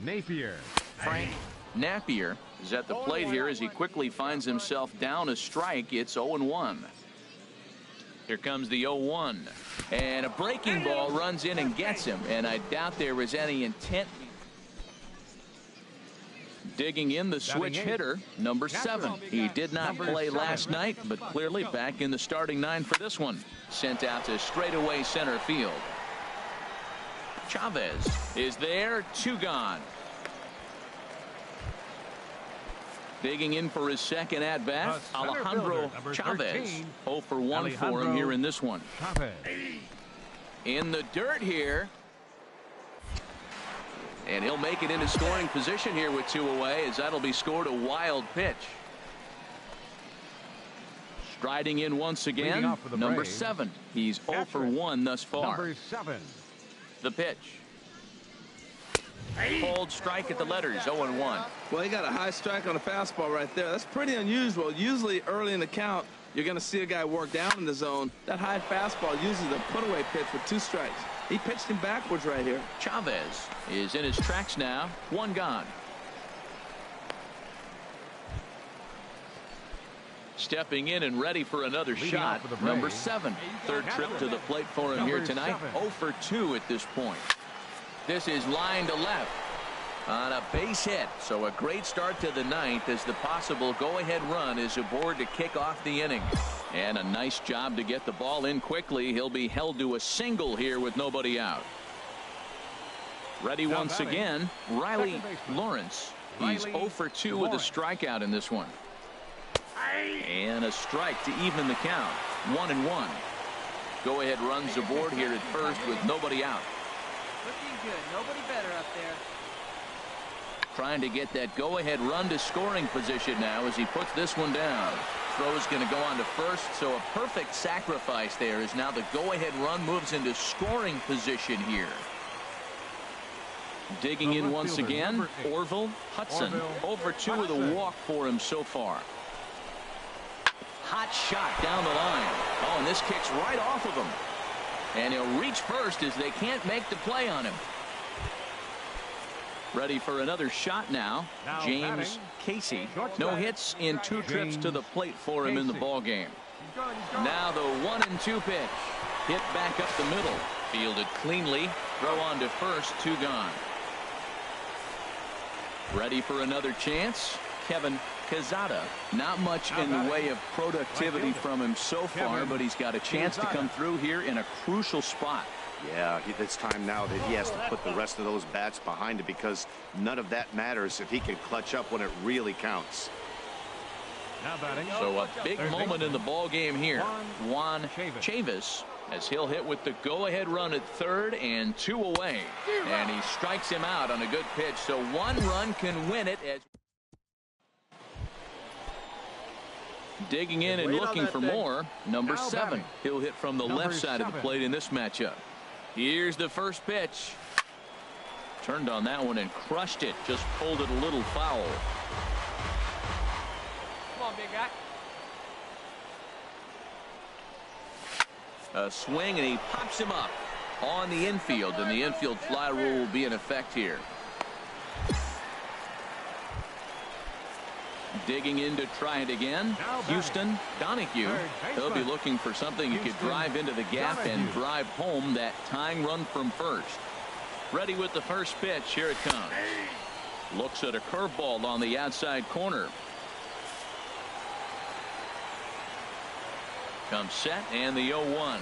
Napier. Frank Napier is at the plate here as he quickly finds himself down a strike. It's 0-1. Here comes the 0-1, and a breaking ball runs in and gets him, and I doubt there was any intent. Digging in the switch hitter, number 7. He did not play last night, but clearly back in the starting 9 for this one. Sent out to straightaway center field. Chavez is there, 2 gone. Digging in for his second at-bat, Alejandro Chavez. 0 for 1 for him here in this one. In the dirt here. And he'll make it into scoring position here with 2 away, as that'll be scored a wild pitch. Striding in once again, number 7. He's 0 for 1 thus far. Number 7. The pitch. Cold strike at the letters, 0-1. Well, he got a high strike on a fastball right there. That's pretty unusual. Usually early in the count, you're going to see a guy work down in the zone. That high fastball uses a put-away pitch with 2 strikes. He pitched him backwards right here. Chavez is in his tracks now. 1 gone. Stepping in and ready for another shot, number 7. Third trip to the plate for him here tonight. 0 for 2 at this point. This is line to left on a base hit. So a great start to the 9th as the possible go-ahead run is aboard to kick off the inning. And a nice job to get the ball in quickly. He'll be held to a single here with nobody out. Ready once again, Riley Lawrence. He's 0 for 2 with a strikeout in this one. And a strike to even the count. 1-1. Go-ahead runs aboard here at first with nobody out. Looking good. Nobody better up there. Trying to get that go-ahead run to scoring position now as he puts this one down. Throw is going to go on to first, so a perfect sacrifice there as now the go-ahead run moves into scoring position here. Digging in once again, Orville Hudson. Over 2 with a walk for him so far. Hot shot down the line. Oh, and this kicks right off of him. And he'll reach first as they can't make the play on him. Ready for another shot now. James Casey. No hits in 2 trips to the plate for him in the ball game. Now the 1-2 pitch. Hit back up the middle. Fielded cleanly. Throw on to first. 2 gone. Ready for another chance. Kevin Quezada. Not much in the way of productivity from him so far, but he's got a chance to come through here in a crucial spot. Yeah, it's time now that he has to put the rest of those bats behind it, because none of that matters if he can clutch up when it really counts. Now batting. So a big moment in the ball game here. Juan Chavis, as he'll hit with the go-ahead run at third and 2 away. And he strikes him out on a good pitch, so 1 run can win it. As digging in and looking for more, number 7. He'll hit from the left side of the plate in this matchup. Here's the first pitch. Turned on that one and crushed it. Just pulled it a little foul. Come on, big guy. A swing, and he pops him up on the infield, and the infield fly rule will be in effect here. Digging in to try it again. Houston Donahue. He'll be looking for something he could drive into the gap and drive home that tying run from first. Ready with the first pitch. Here it comes. Looks at a curveball on the outside corner. Comes set, and the 0-1.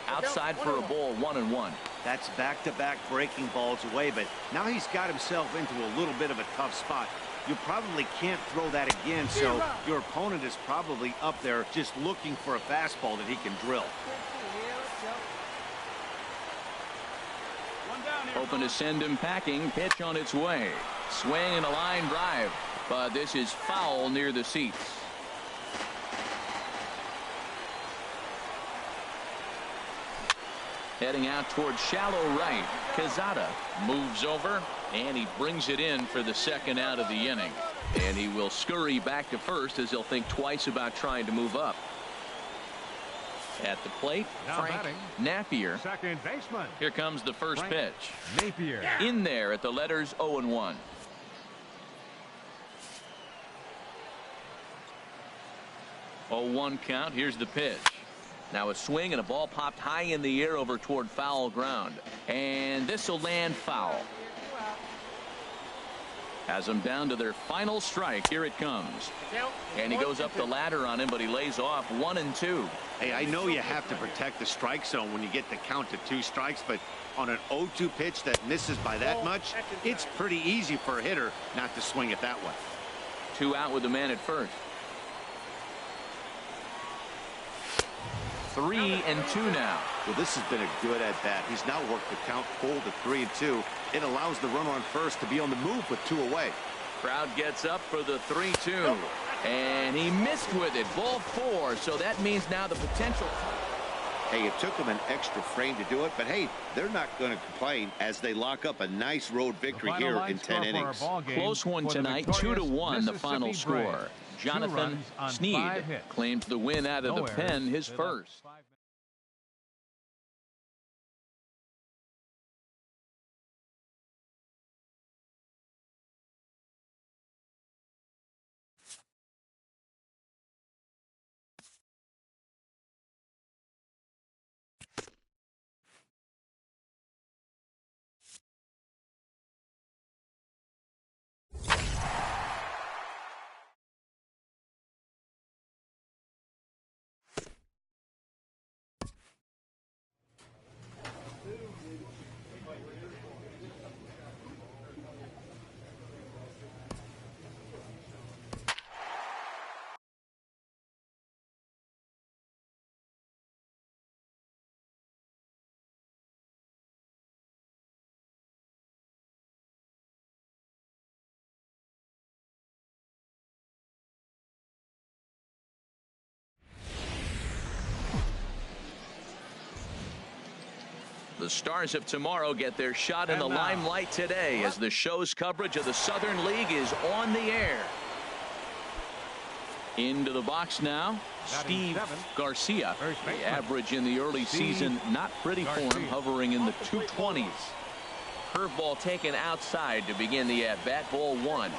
Outside for a ball, 1-1. That's back-to-back breaking balls away, but now he's got himself into a little bit of a tough spot. You probably can't throw that again, so your opponent is probably up there just looking for a fastball that he can drill. Hoping to send him packing. Pitch on its way. Swing and a line drive, but this is foul near the seats. Heading out towards shallow right. Quezada moves over, and he brings it in for the second out of the inning. And he will scurry back to first as he'll think twice about trying to move up. At the plate, Frank Napier. Second baseman. Here comes the first pitch. Napier. In there at the letters 0-1. 0-1 count. Here's the pitch. Now a swing and a ball popped high in the air over toward foul ground. And this will land foul. Has them down to their final strike. Here it comes. And he goes up the ladder on him, but he lays off 1-2. Hey, I know you have to protect the strike zone when you get the count to 2 strikes, but on an 0-2 pitch that misses by that much, it's pretty easy for a hitter not to swing at that one. 2 out with the man at first. 3-2 now. Well, this has been a good at-bat. He's now worked the count full to 3-2. It allows the runner on first to be on the move with 2 away. Crowd gets up for the 3-2. And he missed with it. Ball 4. So that means now the potential. Hey, it took them an extra frame to do it, but hey, they're not going to complain as they lock up a nice road victory here in 10 innings. Close one tonight, 2-1 the final score. Jonathan Sneed claims the win out of the pen, his first. The Stars of tomorrow get their shot in the limelight today as the show's coverage of the Southern League is on the air. Into the box now, Steve Garcia. The average in the early season, not pretty for him, hovering in the 220s. Curveball taken outside to begin the at-bat. Ball 1.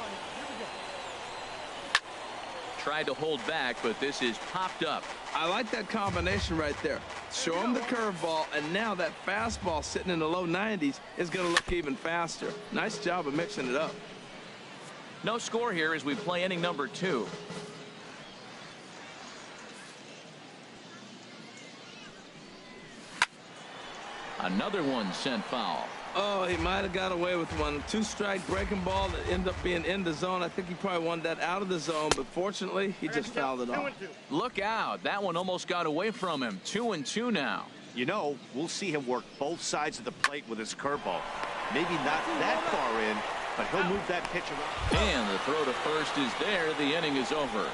tried to hold back, but this is popped up. I like that combination right there. Show him the curveball, and now that fastball sitting in the low 90s is going to look even faster. Nice job of mixing it up. No score here as we play inning number 2. Another one sent foul. Oh, he might have got away with one. 2-strike breaking ball that ended up being in the zone. I think he probably wanted that out of the zone, but fortunately, he just fouled it off. Look out. That one almost got away from him. 2-2 now. You know, we'll see him work both sides of the plate with his curveball. Maybe not that far in, but he'll move that pitch around. And the throw to first is there. The inning is over.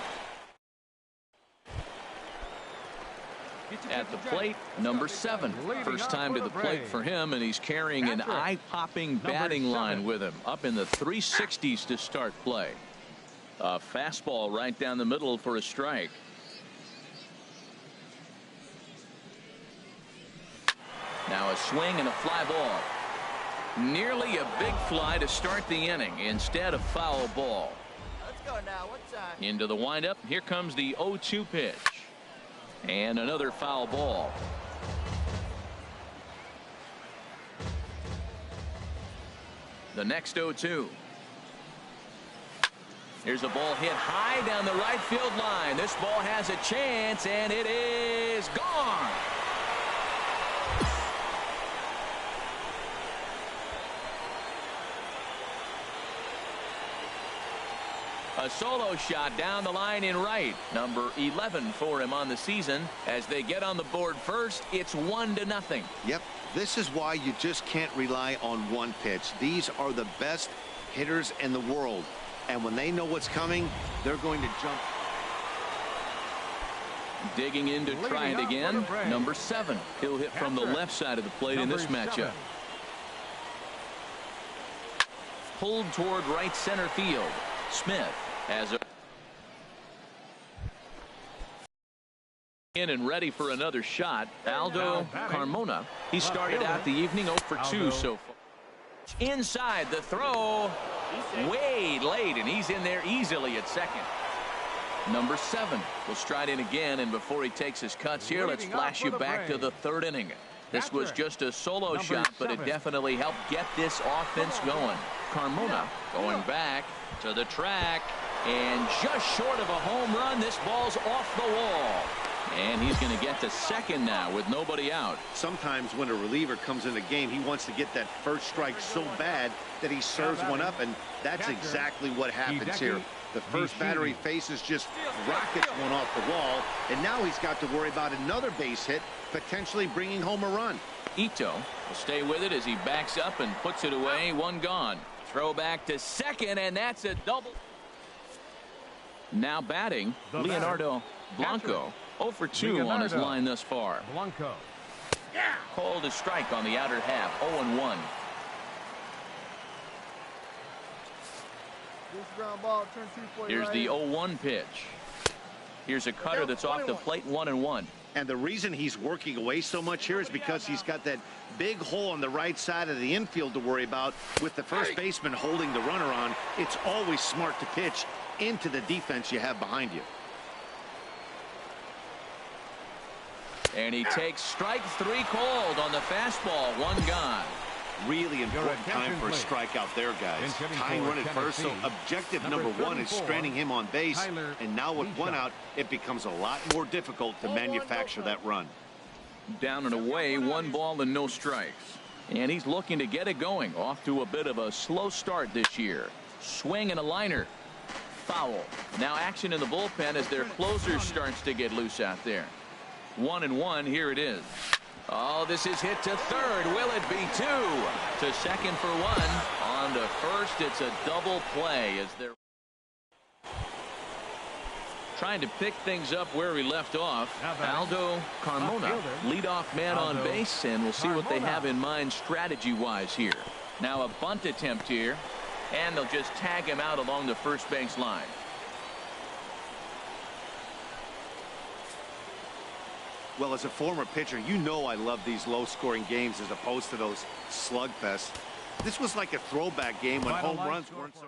At the plate, number 7. First time to the plate for him, and he's carrying an eye-popping batting line with him. Up in the 360s to start play. A fastball right down the middle for a strike. Now a swing and a fly ball. Nearly a big fly to start the inning. Instead, a foul ball. Let's go now. What time? Into the windup. Here comes the 0-2 pitch. And another foul ball. The next 0-2. Here's a ball hit high down the right field line. This ball has a chance, and it is gone. A solo shot down the line in right. Number 11 for him on the season. As they get on the board first, it's 1-0. Yep, this is why you just can't rely on one pitch. These are the best hitters in the world. And when they know what's coming, they're going to jump. Digging in to try it again. Number 7. He'll hit from the left side of the plate in this matchup. Pulled toward right center field. Smith has a in and ready for another shot. Aldo Carmona. He started out the evening 0 for 2 so far. Inside the throw. Way late, and he's in there easily at second. Number 7 will stride in again, and before he takes his cuts here, let's flash you back to the 3rd inning. This was just a solo shot, but it definitely helped get this offense going. Carmona going back to the track, and just short of a home run. This ball's off the wall, and he's going to get to second now with nobody out. Sometimes when a reliever comes in the game, he wants to get that first strike so bad that he serves one up, and that's exactly what happens here. The first batter he faces just rockets one off the wall, and now he's got to worry about another base hit, potentially bringing home a run. Ito will stay with it as he backs up and puts it away. One gone. Throw back to second, and that's a double. Now batting, Leonardo Blanco. 0 for 2 on his line thus far. Blanco. Called a strike on the outer half. 0-1. Here's the 0-1 pitch. Here's a cutter that's off the plate. 1-1. And the reason he's working away so much here is because he's got that big hole on the right side of the infield to worry about. With the first baseman holding the runner on, it's always smart to pitch into the defense you have behind you. And he takes strike 3 called on the fastball. 1 gone. Really important time for a strikeout there, guys. Tying run at first, so objective number 1 is stranding him on base. And now with 1 out, it becomes a lot more difficult to manufacture that run. Down and away, 1 ball and no strikes. And he's looking to get it going. Off to a bit of a slow start this year. Swing and a liner. Foul. Now action in the bullpen as their closer starts to get loose out there. 1-1. Here it is. Oh, this is hit to third. Will it be 2? To second for 1. On to first. It's a double play as they're trying to pick things up where we left off. Aldo Carmona, leadoff man on base, and we'll see what they have in mind strategy-wise here. Now a bunt attempt here, and they'll just tag him out along the first base line. Well, as a former pitcher, you know I love these low-scoring games as opposed to those slugfests. This was like a throwback game when home runs weren't so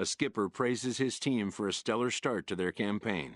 A skipper praises his team for a stellar start to their campaign.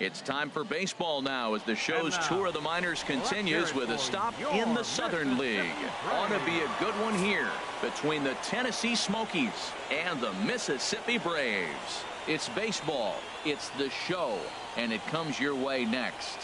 It's time for baseball now as the show's tour of the minors continues with a stop in the Southern League. Ought to be a good one here between the Tennessee Smokies and the Mississippi Braves. It's baseball, it's the show, and it comes your way next.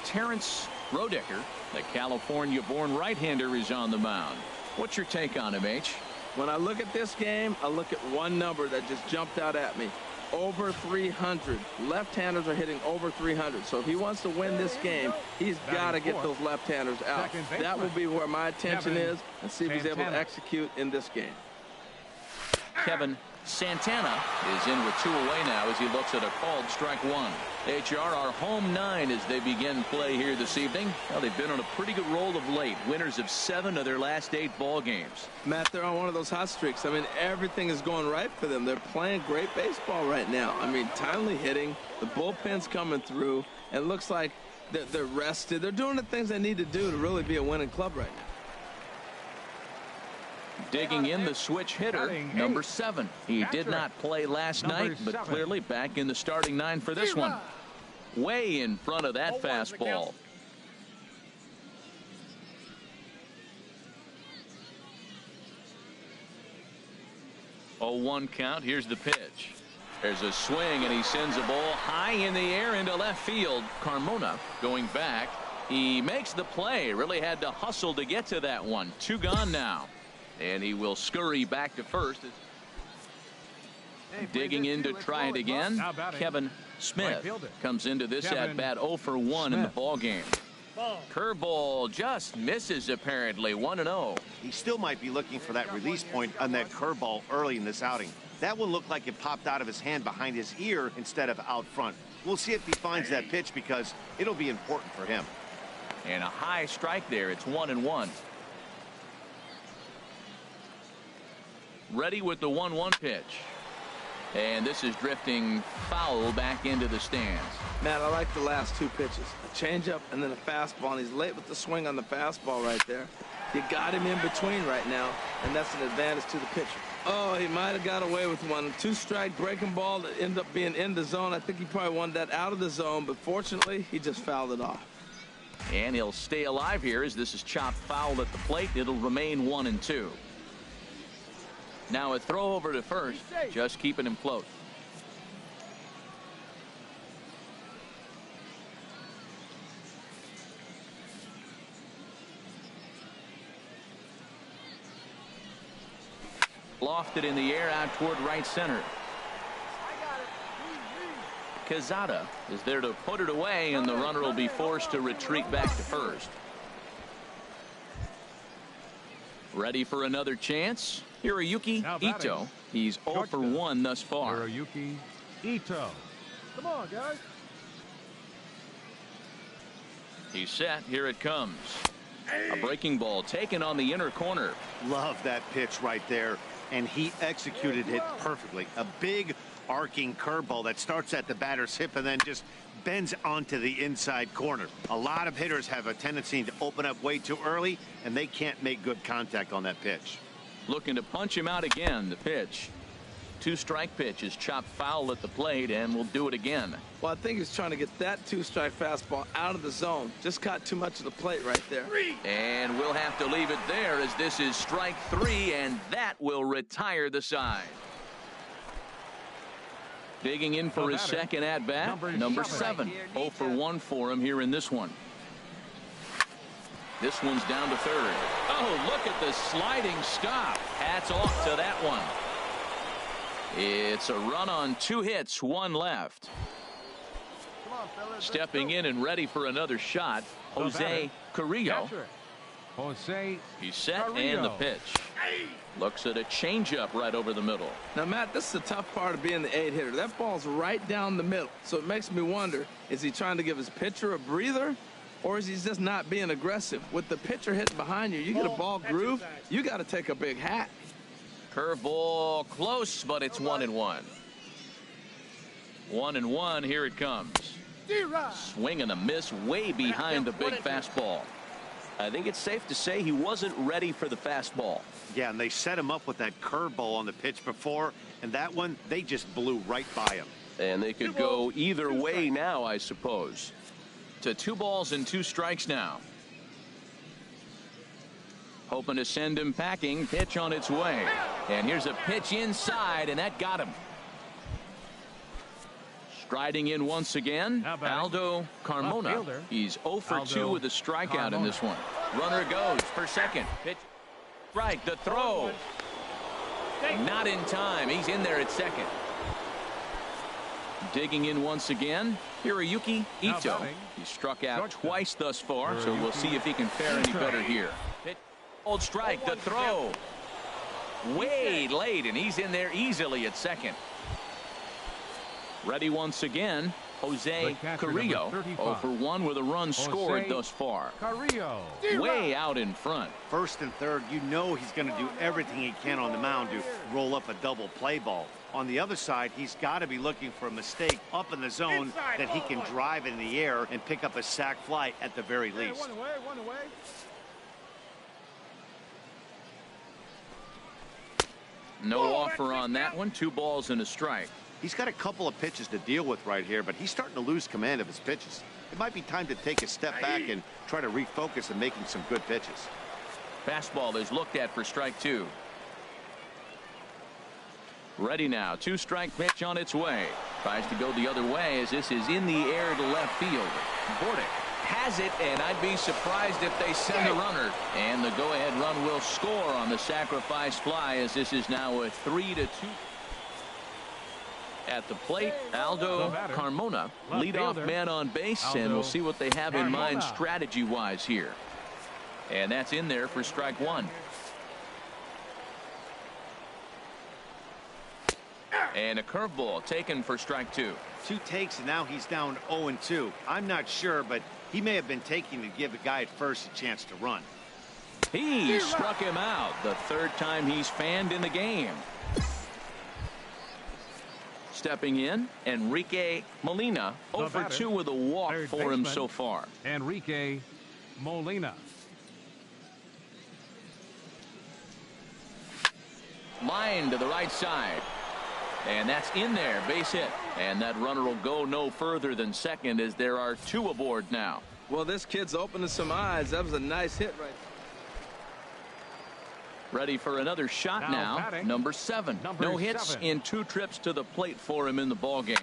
Terrence Rodecker, the California-born right-hander, is on the mound. What's your take on him, H? When I look at this game, I look at one number that just jumped out at me. Over 300. Left-handers are hitting over 300. So if he wants to win this game, he's got to get those left-handers out. That will be where my attention is, and see if he's able to execute in this game. Kevin Santana is in with 2 away now as he looks at a called strike 1. HR, our home 9 as they begin play here this evening. Well, they've been on a pretty good roll of late. Winners of 7 of their last 8 ball games. Matt, they're on one of those hot streaks. I mean, everything is going right for them. They're playing great baseball right now. I mean, timely hitting. The bullpen's coming through. And it looks like they're rested. They're doing the things they need to do to really be a winning club right now. Digging in the switch hitter, number 7. He did not play last night, but clearly back in the starting 9 for this one. Way in front of that fastball. Oh, 1 count. Here's the pitch. There's a swing, and he sends a ball high in the air into left field. Carmona going back. He makes the play. Really had to hustle to get to that one. 2 gone now. And he will scurry back to first. Digging in to try it again. Kevin Smith comes into this at-bat 0 for 1 in the ball game. Curveball just misses apparently. 1-0. He still might be looking for that release point on that curveball early in this outing. That one looked like it popped out of his hand behind his ear instead of out front. We'll see if he finds that pitch because it'll be important for him. And a high strike there. It's 1-1. Ready with the 1-1 pitch. And this is drifting foul back into the stands. Matt, I like the last 2 pitches. A changeup and then a fastball. And he's late with the swing on the fastball right there. You got him in between right now, and that's an advantage to the pitcher. Oh, he might have got away with one. 2-strike breaking ball that ended up being in the zone. I think he probably wanted that out of the zone, but fortunately, he just fouled it off. And he'll stay alive here as this is chopped foul at the plate. It'll remain 1-2. Now a throw over to first, just keeping him close. Lofted in the air out toward right center. Quezada is there to put it away, and the runner will be forced to retreat back to first. Ready for another chance? Hiroyuki Ito. He's 0 for 1 thus far. Hiroyuki Ito. Come on, guys. He's set. Here it comes. A breaking ball taken on the inner corner. Love that pitch right there, and he executed it perfectly. A big arcing curveball that starts at the batter's hip and then just bends onto the inside corner. A lot of hitters have a tendency to open up way too early, and they can't make good contact on that pitch. Looking to punch him out again. The pitch. 2-strike pitch is chopped foul at the plate, and will do it again. Well, I think he's trying to get that 2-strike fastball out of the zone. Just caught too much of the plate right there. And we'll have to leave it there as this is strike 3, and that will retire the side. Digging in for his second at-bat, number 7. 0 for 1 for him here in this one. This one's down to third. Oh, look at the sliding stop. Hats off to that one. It's a run on 2 hits, 1 left. Come on, fellas. Stepping in and ready for another shot, Jose Carrillo. Jose. He's set Carrillo. and the pitch. Looks at a changeup right over the middle. Now, Matt, this is the tough part of being the 8-hitter. That ball's right down the middle. So it makes me wonder, is he trying to give his pitcher a breather, or is he just not being aggressive? With the pitcher hitting behind you, you get a ball groove, you got to take a big hack. Curveball close, but it's 1-1. 1-1, here it comes. Swing and a miss way behind the big fastball. I think it's safe to say he wasn't ready for the fastball. Yeah, and they set him up with that curveball on the pitch before, and that one, they just blew right by him. And they could go either way now, I suppose. To 2 balls and 2 strikes now. Hoping to send him packing. Pitch on its way. And here's a pitch inside, and that got him. Striding in once again, Aldo Carmona. He's 0 for 2 with a strikeout in this one. Runner goes for second. Pitch. Right, the throw. Not in time. He's in there at second. Digging in once again, Hiroyuki Ito. He struck out twice thus far, so we'll see if he can fare any better here. Pitch. Old strike, the throw. Way late, and he's in there easily at second. Ready once again, Jose Carrillo. 0 for 1 with a run scored thus far. Carrillo. Way out in front. First and third, you know he's going to do everything he can on the mound to roll up a double play ball. On the other side, he's got to be looking for a mistake up in the zone that he can drive in the air and pick up a sac fly at the very least. One away. No offer on that one. 2 balls and a strike. He's got a couple of pitches to deal with right here, but he's starting to lose command of his pitches. It might be time to take a step back and try to refocus on making some good pitches. Fastball is looked at for strike 2. Ready now. 2-strike pitch on its way. Tries to go the other way as this is in the air to left field. Bordick has it, and I'd be surprised if they send a runner. And the go-ahead run will score on the sacrifice fly as this is now a 3-2. At the plate, Aldo Carmona, leadoff man on base, and we'll see what they have in mind strategy-wise here. And that's in there for strike 1. And a curveball taken for strike 2. 2 takes, and now he's down 0-2. I'm not sure, but he may have been taking to give the guy at first a chance to run. He struck him out the 3rd time he's fanned in the game. Stepping in, Enrique Molina, 0 for 2 with a walk for him so far. Enrique Molina. Line to the right side. And that's in there, base hit. And that runner will go no further than second as there are 2 aboard now. Well, this kid's opening some eyes. That was a nice hit right there. Ready for another shot now. Number 7. No hits in 2 trips to the plate for him in the ball game.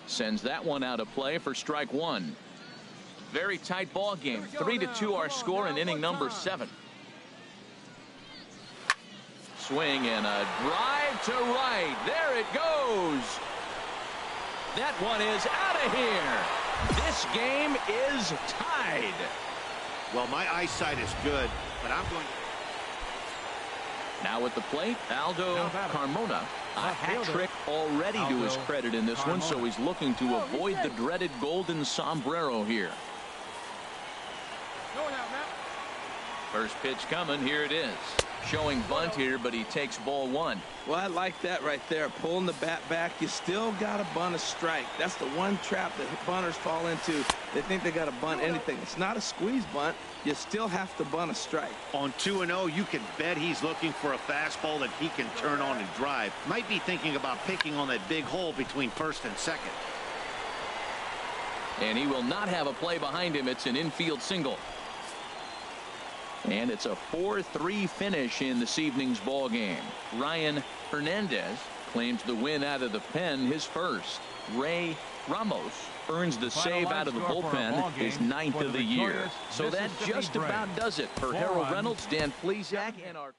Sends that one out of play for strike 1. Very tight ball game. 3-2 our score in inning number 7. Swing and a drive to right. There it goes. That one is out of here. This game is tied. Well, my eyesight is good, but I'm going. Now at the plate, Aldo Carmona. A hat trick already to his credit in this one, so he's looking to avoid the dreaded golden sombrero here. First pitch coming. Here it is. Showing bunt here, but he takes ball 1. Well, I like that right there. Pulling the bat back. You still got to bunt a strike. That's the one trap that bunters fall into. They think they got to bunt anything. It's not a squeeze bunt. You still have to bunt a strike. On 2-0, you can bet he's looking for a fastball that he can turn on and drive. Might be thinking about picking on that big hole between first and second. And he will not have a play behind him. It's an infield single. And it's a 4-3 finish in this evening's ball game. Ryan Hernandez claims the win out of the pen, his first. Ray Ramos earns the save out of the bullpen, his 9th of the year. So that just about does it for Harold Reynolds, Dan Plesac, and our